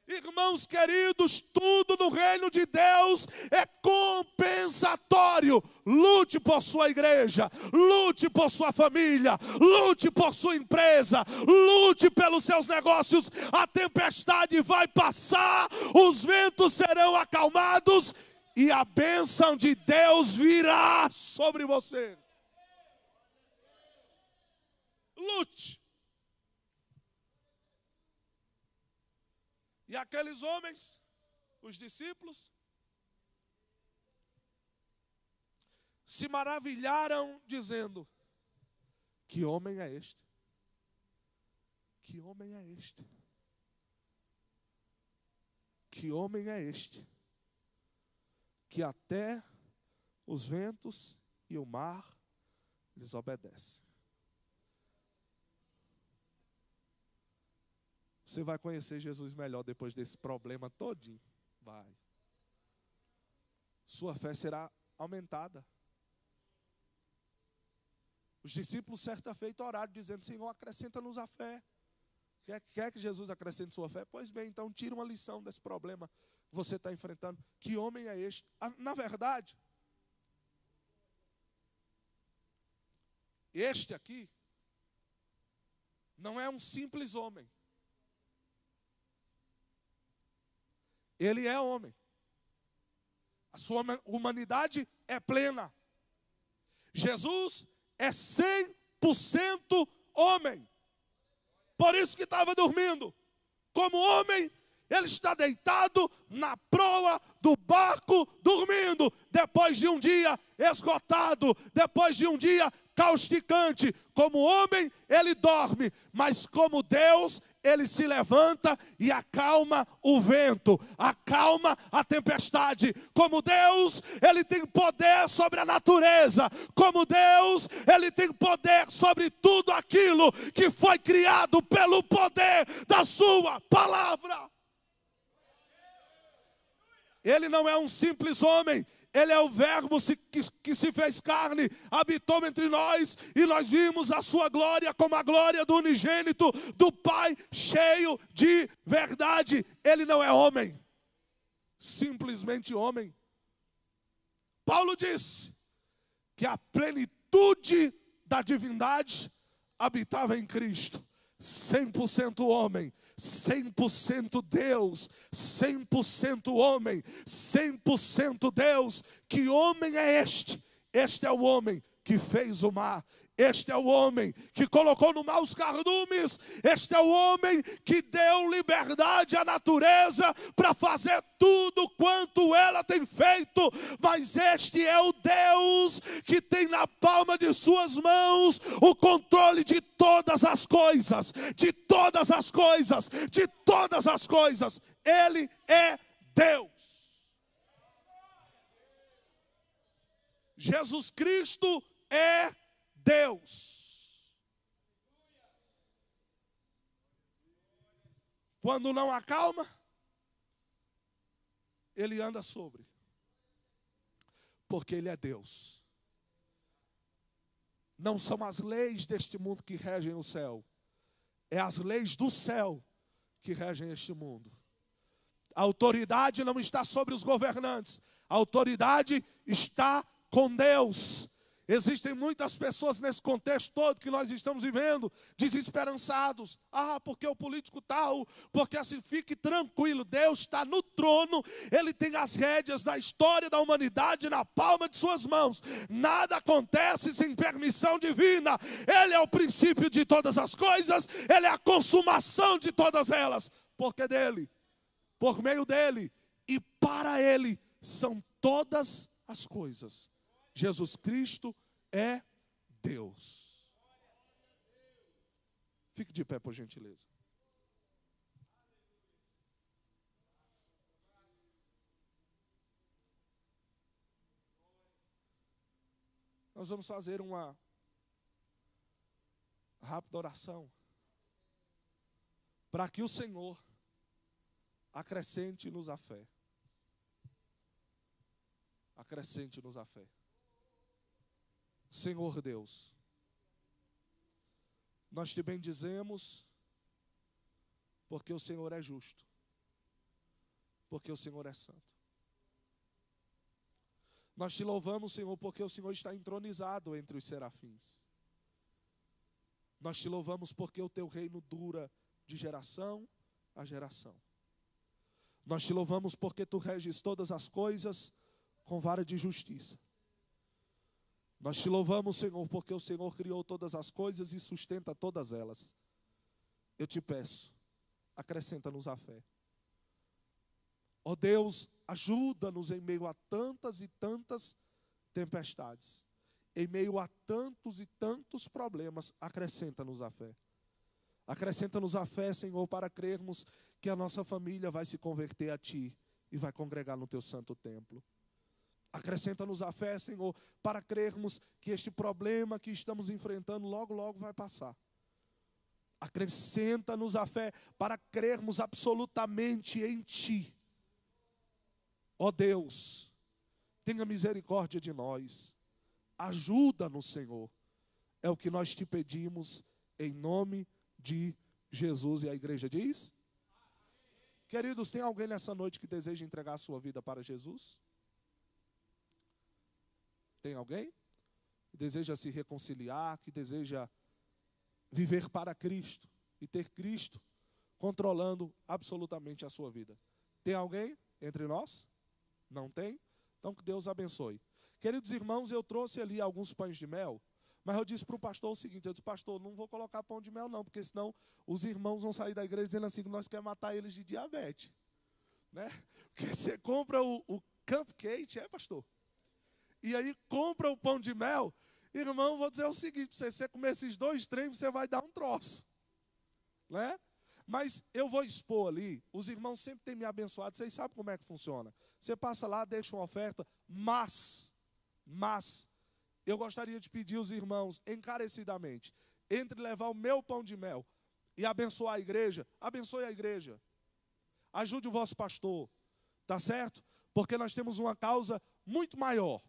Irmãos queridos, tudo no reino de Deus é compensatório. Lute por sua igreja, lute por sua família, lute por sua empresa, lute pelos seus negócios. A tempestade vai passar, os ventos serão acalmados e a bênção de Deus virá sobre você. Lute. E aqueles homens, os discípulos, se maravilharam dizendo, que homem é este? Que homem é este? Que homem é este? Que até os ventos e o mar lhes obedecem. Você vai conhecer Jesus melhor depois desse problema todinho. Vai. Sua fé será aumentada. Os discípulos, certa feita, oraram, dizendo, Senhor, acrescenta-nos a fé. Quer que Jesus acrescente sua fé? Pois bem, então tira uma lição desse problema que você está enfrentando. Que homem é este? Na verdade, este aqui não é um simples homem. Ele é homem. A sua humanidade é plena. Jesus é 100% homem. Por isso que estava dormindo. Como homem, ele está deitado na proa do barco, dormindo. Depois de um dia esgotado, depois de um dia causticante. Como homem, ele dorme. Mas como Deus, ele se levanta e acalma o vento, acalma a tempestade. Como Deus, ele tem poder sobre a natureza. Como Deus, ele tem poder sobre tudo aquilo que foi criado pelo poder da sua palavra. Ele não é um simples homem. Ele é o verbo que se fez carne, habitou entre nós, e nós vimos a sua glória como a glória do unigênito, do Pai, cheio de verdade. Ele não é homem, simplesmente homem. Paulo disse que a plenitude da divindade habitava em Cristo. 100% homem, 100% Deus, 100% homem, 100% Deus. Que homem é este? Este é o homem que fez o mar. Este é o homem que colocou no mar os cardumes. Este é o homem que deu liberdade à natureza para fazer tudo quanto ela tem feito. Mas este é o Deus que tem na palma de suas mãos o controle de todas as coisas. De todas as coisas. De todas as coisas. Ele é Deus. Jesus Cristo é Deus. Quando não acalma, ele anda sobre. Porque ele é Deus. Não são as leis deste mundo que regem o céu. É as leis do céu que regem este mundo. A autoridade não está sobre os governantes. A autoridade está com Deus. Existem muitas pessoas nesse contexto todo que nós estamos vivendo, desesperançados. Porque o político tal, porque assim, fique tranquilo, Deus está no trono, Ele tem as rédeas da história da humanidade na palma de suas mãos. Nada acontece sem permissão divina. Ele é o princípio de todas as coisas, Ele é a consumação de todas elas. Porque dele, por meio dele e para ele são todas as coisas. Jesus Cristo é Deus. Fique de pé, por gentileza. Nós vamos fazer uma rápida oração para que o Senhor acrescente-nos a fé. Acrescente-nos a fé. Senhor Deus, nós te bendizemos porque o Senhor é justo, porque o Senhor é santo. Nós te louvamos, Senhor, porque o Senhor está entronizado entre os serafins. Nós te louvamos porque o teu reino dura de geração a geração. Nós te louvamos porque tu reges todas as coisas com vara de justiça. Nós te louvamos, Senhor, porque o Senhor criou todas as coisas e sustenta todas elas. Eu te peço, acrescenta-nos a fé. Ó Deus, ajuda-nos em meio a tantas e tantas tempestades. Em meio a tantos e tantos problemas, acrescenta-nos a fé. Acrescenta-nos a fé, Senhor, para crermos que a nossa família vai se converter a Ti e vai congregar no Teu santo templo. Acrescenta-nos a fé, Senhor, para crermos que este problema que estamos enfrentando logo, logo vai passar. Acrescenta-nos a fé para crermos absolutamente em Ti. Ó Deus, tenha misericórdia de nós. Ajuda-nos, Senhor. É o que nós te pedimos em nome de Jesus. E a igreja diz? Queridos, tem alguém nessa noite que deseja entregar a sua vida para Jesus? Tem alguém que deseja se reconciliar, que deseja viver para Cristo e ter Cristo controlando absolutamente a sua vida. Tem alguém entre nós? Não tem? Então que Deus abençoe. Queridos irmãos, eu trouxe ali alguns pães de mel, mas eu disse para o pastor o seguinte, eu disse, pastor, não vou colocar pão de mel não, porque senão os irmãos vão sair da igreja dizendo assim que nós queremos matar eles de diabetes. Né? Porque você compra o cupcake, pastor? E aí compra o pão de mel, irmão, vou dizer o seguinte, se você comer esses 2 trem, você vai dar um troço. Né? Mas eu vou expor ali, os irmãos sempre têm me abençoado, vocês sabem como é que funciona. Você passa lá, deixa uma oferta, mas, eu gostaria de pedir aos irmãos, encarecidamente, entre levar o meu pão de mel e abençoar a igreja, abençoe a igreja. Ajude o vosso pastor, tá certo? Porque nós temos uma causa muito maior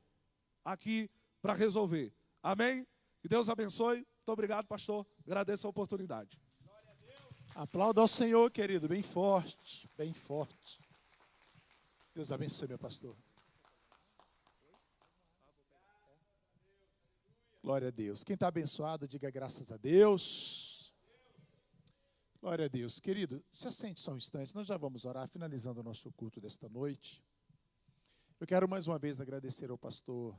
aqui para resolver. Amém? Que Deus abençoe. Muito obrigado, pastor. Agradeço a oportunidade. Aplauda ao Senhor, querido, bem forte, bem forte. Deus abençoe, meu pastor. Glória a Deus. Quem está abençoado, diga graças a Deus. Glória a Deus. Querido, se assente só um instante, nós já vamos orar, finalizando o nosso culto desta noite. Eu quero mais uma vez agradecer ao pastor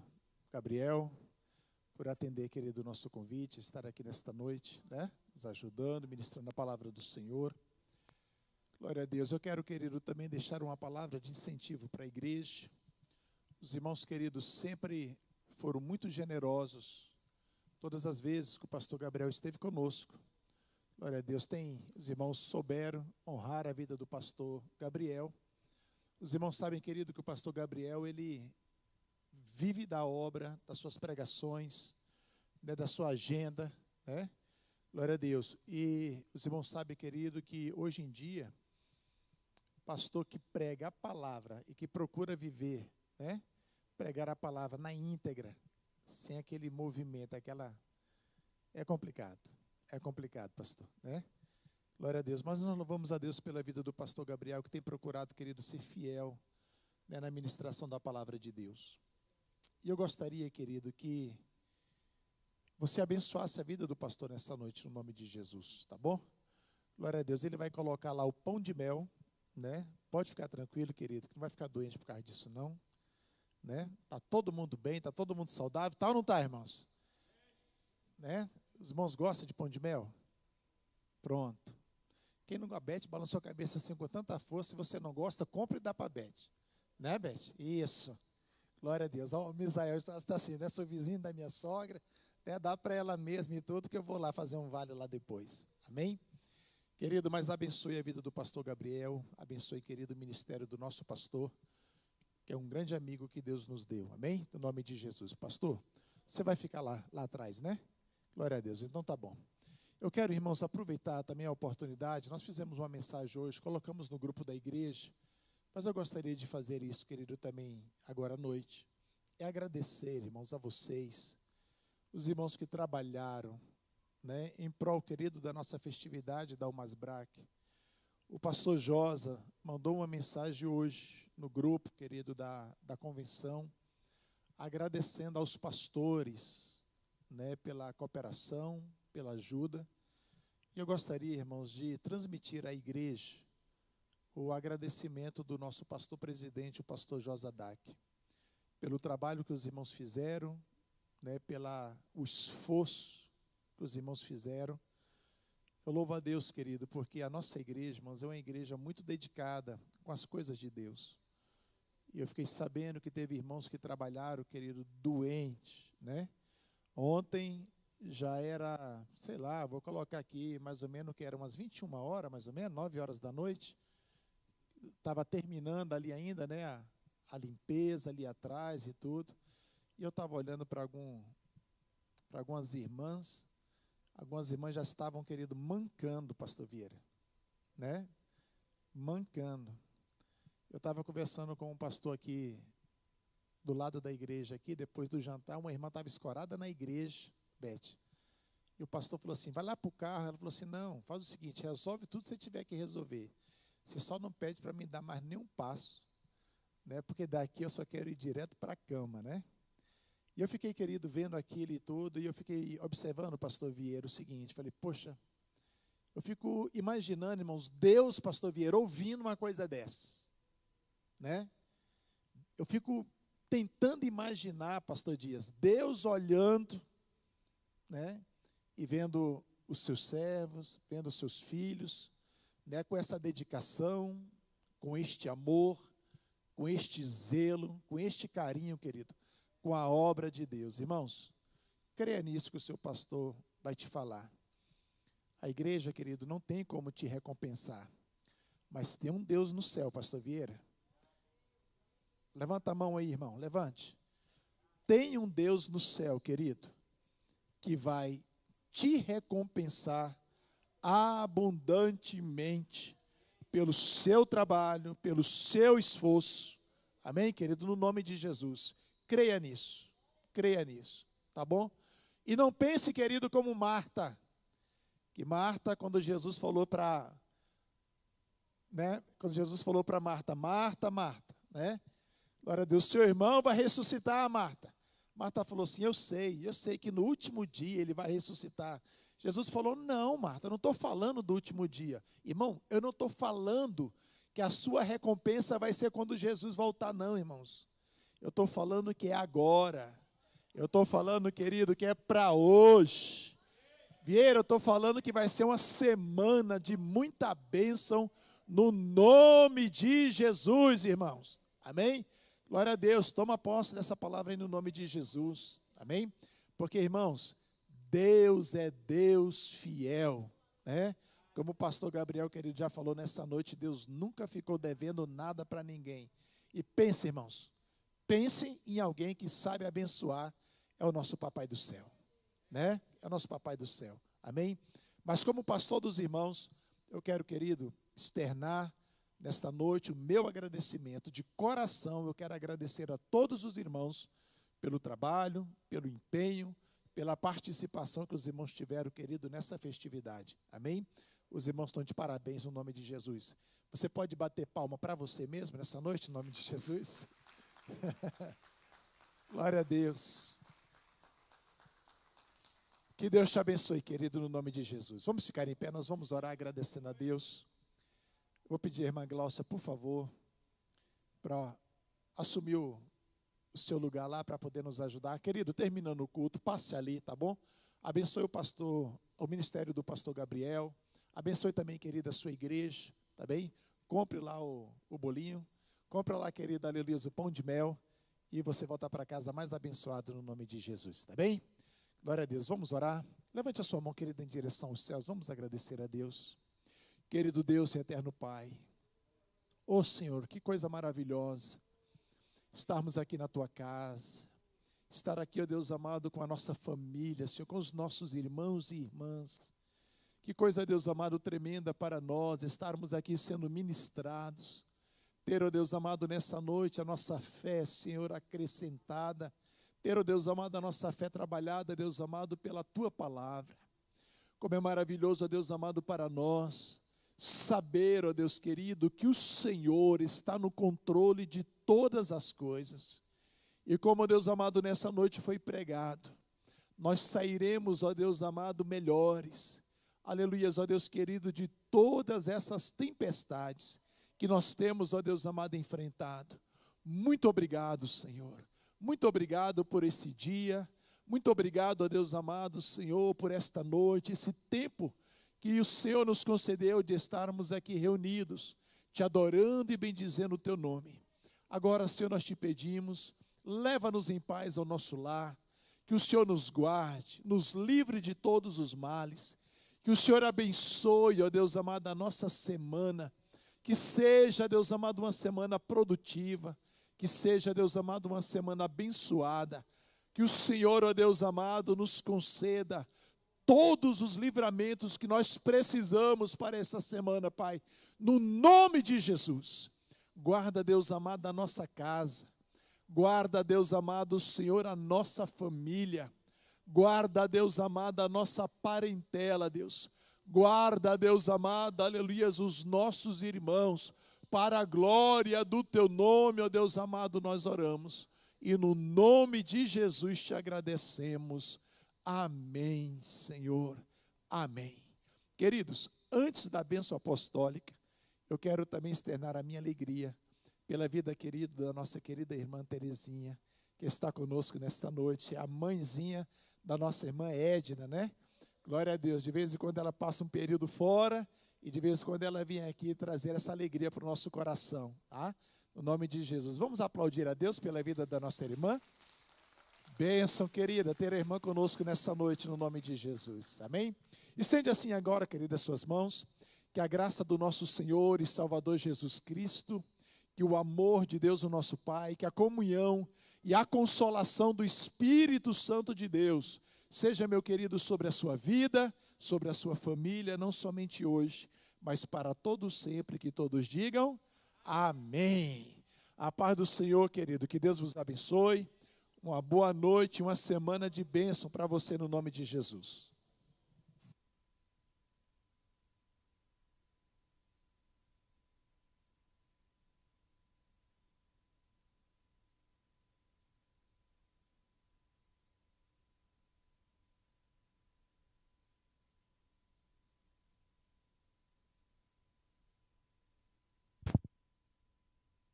Gabriel por atender, querido, o nosso convite, estar aqui nesta noite, né, nos ajudando, ministrando a palavra do Senhor. Glória a Deus. Eu quero, querido, também deixar uma palavra de incentivo para a igreja. Os irmãos, queridos, sempre foram muito generosos, todas as vezes que o pastor Gabriel esteve conosco. Glória a Deus. Os irmãos souberam honrar a vida do pastor Gabriel. Os irmãos sabem, querido, que o pastor Gabriel, ele vive da obra, das suas pregações, né, da sua agenda, né? Glória a Deus. E os irmãos sabem, querido, que hoje em dia, pastor que prega a palavra e que procura viver, né, pregar a palavra na íntegra, sem aquele movimento, é complicado, pastor, né? Glória a Deus. Mas nós louvamos a Deus pela vida do pastor Gabriel, que tem procurado, querido, ser fiel, né, na ministração da palavra de Deus. E eu gostaria, querido, que você abençoasse a vida do pastor nessa noite, no nome de Jesus, tá bom? Glória a Deus. Ele vai colocar lá o pão de mel, né? Pode ficar tranquilo, querido, que não vai ficar doente por causa disso, não. Né? Tá todo mundo bem, tá todo mundo saudável, tá ou não tá, irmãos? Né? Os irmãos gostam de pão de mel? Pronto. Quem não gosta, Beth, balançou a cabeça assim com tanta força, se você não gosta, compre e dá para Beth. Né, Beth? Isso. Glória a Deus. Ó, o Misael está assim, né? Sou vizinho da minha sogra, né? Dá para ela mesma e tudo, que eu vou lá fazer um vale lá depois. Amém? Querido, mas abençoe a vida do pastor Gabriel, abençoe, querido, o ministério do nosso pastor, que é um grande amigo que Deus nos deu. Amém? No nome de Jesus. Pastor, você vai ficar lá atrás, né? Glória a Deus. Então tá bom. Eu quero, irmãos, aproveitar também a oportunidade. Nós fizemos uma mensagem hoje, colocamos no grupo da igreja, mas eu gostaria de fazer isso, querido, também agora à noite. É agradecer, irmãos, a vocês, os irmãos que trabalharam, né, em prol, querido, da nossa festividade da Almasbrac. O pastor Josa mandou uma mensagem hoje no grupo, querido, da convenção, agradecendo aos pastores, né, pela cooperação, pela ajuda. E eu gostaria, irmãos, de transmitir à igreja o agradecimento do nosso pastor presidente, o pastor Josa Dac, pelo trabalho que os irmãos fizeram, né, o esforço que os irmãos fizeram. Eu louvo a Deus, querido, porque a nossa igreja, irmãos, é uma igreja muito dedicada com as coisas de Deus. E eu fiquei sabendo que teve irmãos que trabalharam, querido, doentes, né? Ontem já era, sei lá, vou colocar aqui, mais ou menos, que era umas 21 horas, mais ou menos, 9 horas da noite. Estava terminando ali ainda, né, a limpeza ali atrás e tudo. E eu estava olhando para algumas irmãs. Algumas irmãs já estavam, querido, mancando, pastor Vieira, né? Mancando. Eu estava conversando com um pastor aqui, do lado da igreja aqui, depois do jantar, uma irmã estava escorada na igreja, Beth. E o pastor falou assim, vai lá para o carro. Ela falou assim, não, faz o seguinte, resolve tudo que você tiver que resolver. Você só não pede para me dar mais nenhum passo, né? Porque daqui eu só quero ir direto para a cama, né? E eu fiquei, querido, vendo aquilo e tudo, e eu fiquei observando o pastor Vieira o seguinte, falei, poxa, eu fico imaginando, irmãos, Deus, pastor Vieira, ouvindo uma coisa dessa, né? Eu fico tentando imaginar, pastor Dias, Deus olhando, né? E vendo os seus servos, vendo os seus filhos, né? Com essa dedicação, com este amor, com este zelo, com este carinho, querido, com a obra de Deus. Irmãos, creia nisso que o seu pastor vai te falar. A igreja, querido, não tem como te recompensar, mas tem um Deus no céu, pastor Vieira. Levanta a mão aí, irmão, levante. Tem um Deus no céu, querido, que vai te recompensar abundantemente pelo seu trabalho, pelo seu esforço. Amém, querido? No nome de Jesus. Creia nisso, tá bom? E não pense, querido, como Marta, que Marta, quando Jesus falou para, né? Quando Jesus falou para Marta, Marta, Marta, né? Glória a Deus, seu irmão vai ressuscitar, Marta. Marta falou assim, eu sei que no último dia ele vai ressuscitar. Jesus falou, não, Marta, eu não estou falando do último dia. Irmão, eu não estou falando que a sua recompensa vai ser quando Jesus voltar, não, irmãos. Eu estou falando que é agora. Eu estou falando, querido, que é para hoje. Vieira, eu estou falando que vai ser uma semana de muita bênção no nome de Jesus, irmãos. Amém? Glória a Deus, toma posse dessa palavra aí no nome de Jesus, amém? Porque, irmãos, Deus é Deus fiel, né? Como o pastor Gabriel, querido, já falou nessa noite, Deus nunca ficou devendo nada para ninguém. E pense, irmãos, pense em alguém que sabe abençoar, é o nosso papai do céu, né? É o nosso papai do céu, amém? Mas como pastor dos irmãos, eu quero, querido, externar nesta noite o meu agradecimento de coração. Eu quero agradecer a todos os irmãos pelo trabalho, pelo empenho, pela participação que os irmãos tiveram, querido, nessa festividade. Amém? Os irmãos estão de parabéns no nome de Jesus. Você pode bater palma para você mesmo nessa noite, no nome de Jesus? Glória a Deus. Que Deus te abençoe, querido, no nome de Jesus. Vamos ficar em pé, nós vamos orar agradecendo a Deus. Vou pedir a irmã Glaucia, por favor, para assumir o seu lugar lá, para poder nos ajudar. Querido, terminando o culto, passe ali, tá bom? Abençoe o pastor, o ministério do pastor Gabriel. Abençoe também, querida, a sua igreja, tá bem? Compre lá o bolinho. Compre lá, querida, aleluia, o pão de mel. E você volta para casa mais abençoado no nome de Jesus, tá bem? Glória a Deus. Vamos orar. Levante a sua mão, querida, em direção aos céus. Vamos agradecer a Deus. Querido Deus e eterno Pai, ó Senhor, que coisa maravilhosa estarmos aqui na Tua casa, estar aqui, ó Deus amado, com a nossa família, Senhor, com os nossos irmãos e irmãs. Que coisa, Deus amado, tremenda para nós, estarmos aqui sendo ministrados, ter, ó Deus amado, nessa noite a nossa fé, Senhor, acrescentada, ter, ó Deus amado, a nossa fé trabalhada, Deus amado, pela Tua palavra. Como é maravilhoso, ó Deus amado, para nós saber, ó Deus querido, que o Senhor está no controle de todas as coisas. E como, ó Deus amado, nessa noite foi pregado, nós sairemos, ó Deus amado, melhores. Aleluias, ó Deus querido, de todas essas tempestades que nós temos, ó Deus amado, enfrentado. Muito obrigado, Senhor. Muito obrigado por esse dia. Muito obrigado, ó Deus amado, Senhor, por esta noite, esse tempo que o Senhor nos concedeu de estarmos aqui reunidos, te adorando e bendizendo o Teu nome. Agora, Senhor, nós te pedimos, leva-nos em paz ao nosso lar, que o Senhor nos guarde, nos livre de todos os males, que o Senhor abençoe, ó Deus amado, a nossa semana, que seja, Deus amado, uma semana produtiva, que seja, Deus amado, uma semana abençoada, que o Senhor, ó Deus amado, nos conceda todos os livramentos que nós precisamos para essa semana, Pai, no nome de Jesus. Guarda, Deus amado, a nossa casa, guarda, Deus amado, Senhor, a nossa família, guarda, Deus amado, a nossa parentela, Deus, guarda, Deus amado, aleluia, os nossos irmãos, para a glória do Teu nome, ó Deus amado, nós oramos, e no nome de Jesus te agradecemos. Amém, Senhor. Amém. Queridos, antes da bênção apostólica, eu quero também externar a minha alegria pela vida querida da nossa querida irmã Terezinha, que está conosco nesta noite, a mãezinha da nossa irmã Edna, né? Glória a Deus, de vez em quando ela passa um período fora e de vez em quando ela vem aqui trazer essa alegria para o nosso coração, tá? No nome de Jesus. Vamos aplaudir a Deus pela vida da nossa irmã? Bênção, querida, ter a irmã conosco nessa noite, no nome de Jesus. Amém? Estende assim agora, querida, suas mãos, que a graça do nosso Senhor e Salvador Jesus Cristo, que o amor de Deus, o nosso Pai, que a comunhão e a consolação do Espírito Santo de Deus, seja, meu querido, sobre a sua vida, sobre a sua família, não somente hoje, mas para todos sempre, que todos digam amém. A paz do Senhor, querido, que Deus vos abençoe, uma boa noite, uma semana de bênção para você no nome de Jesus.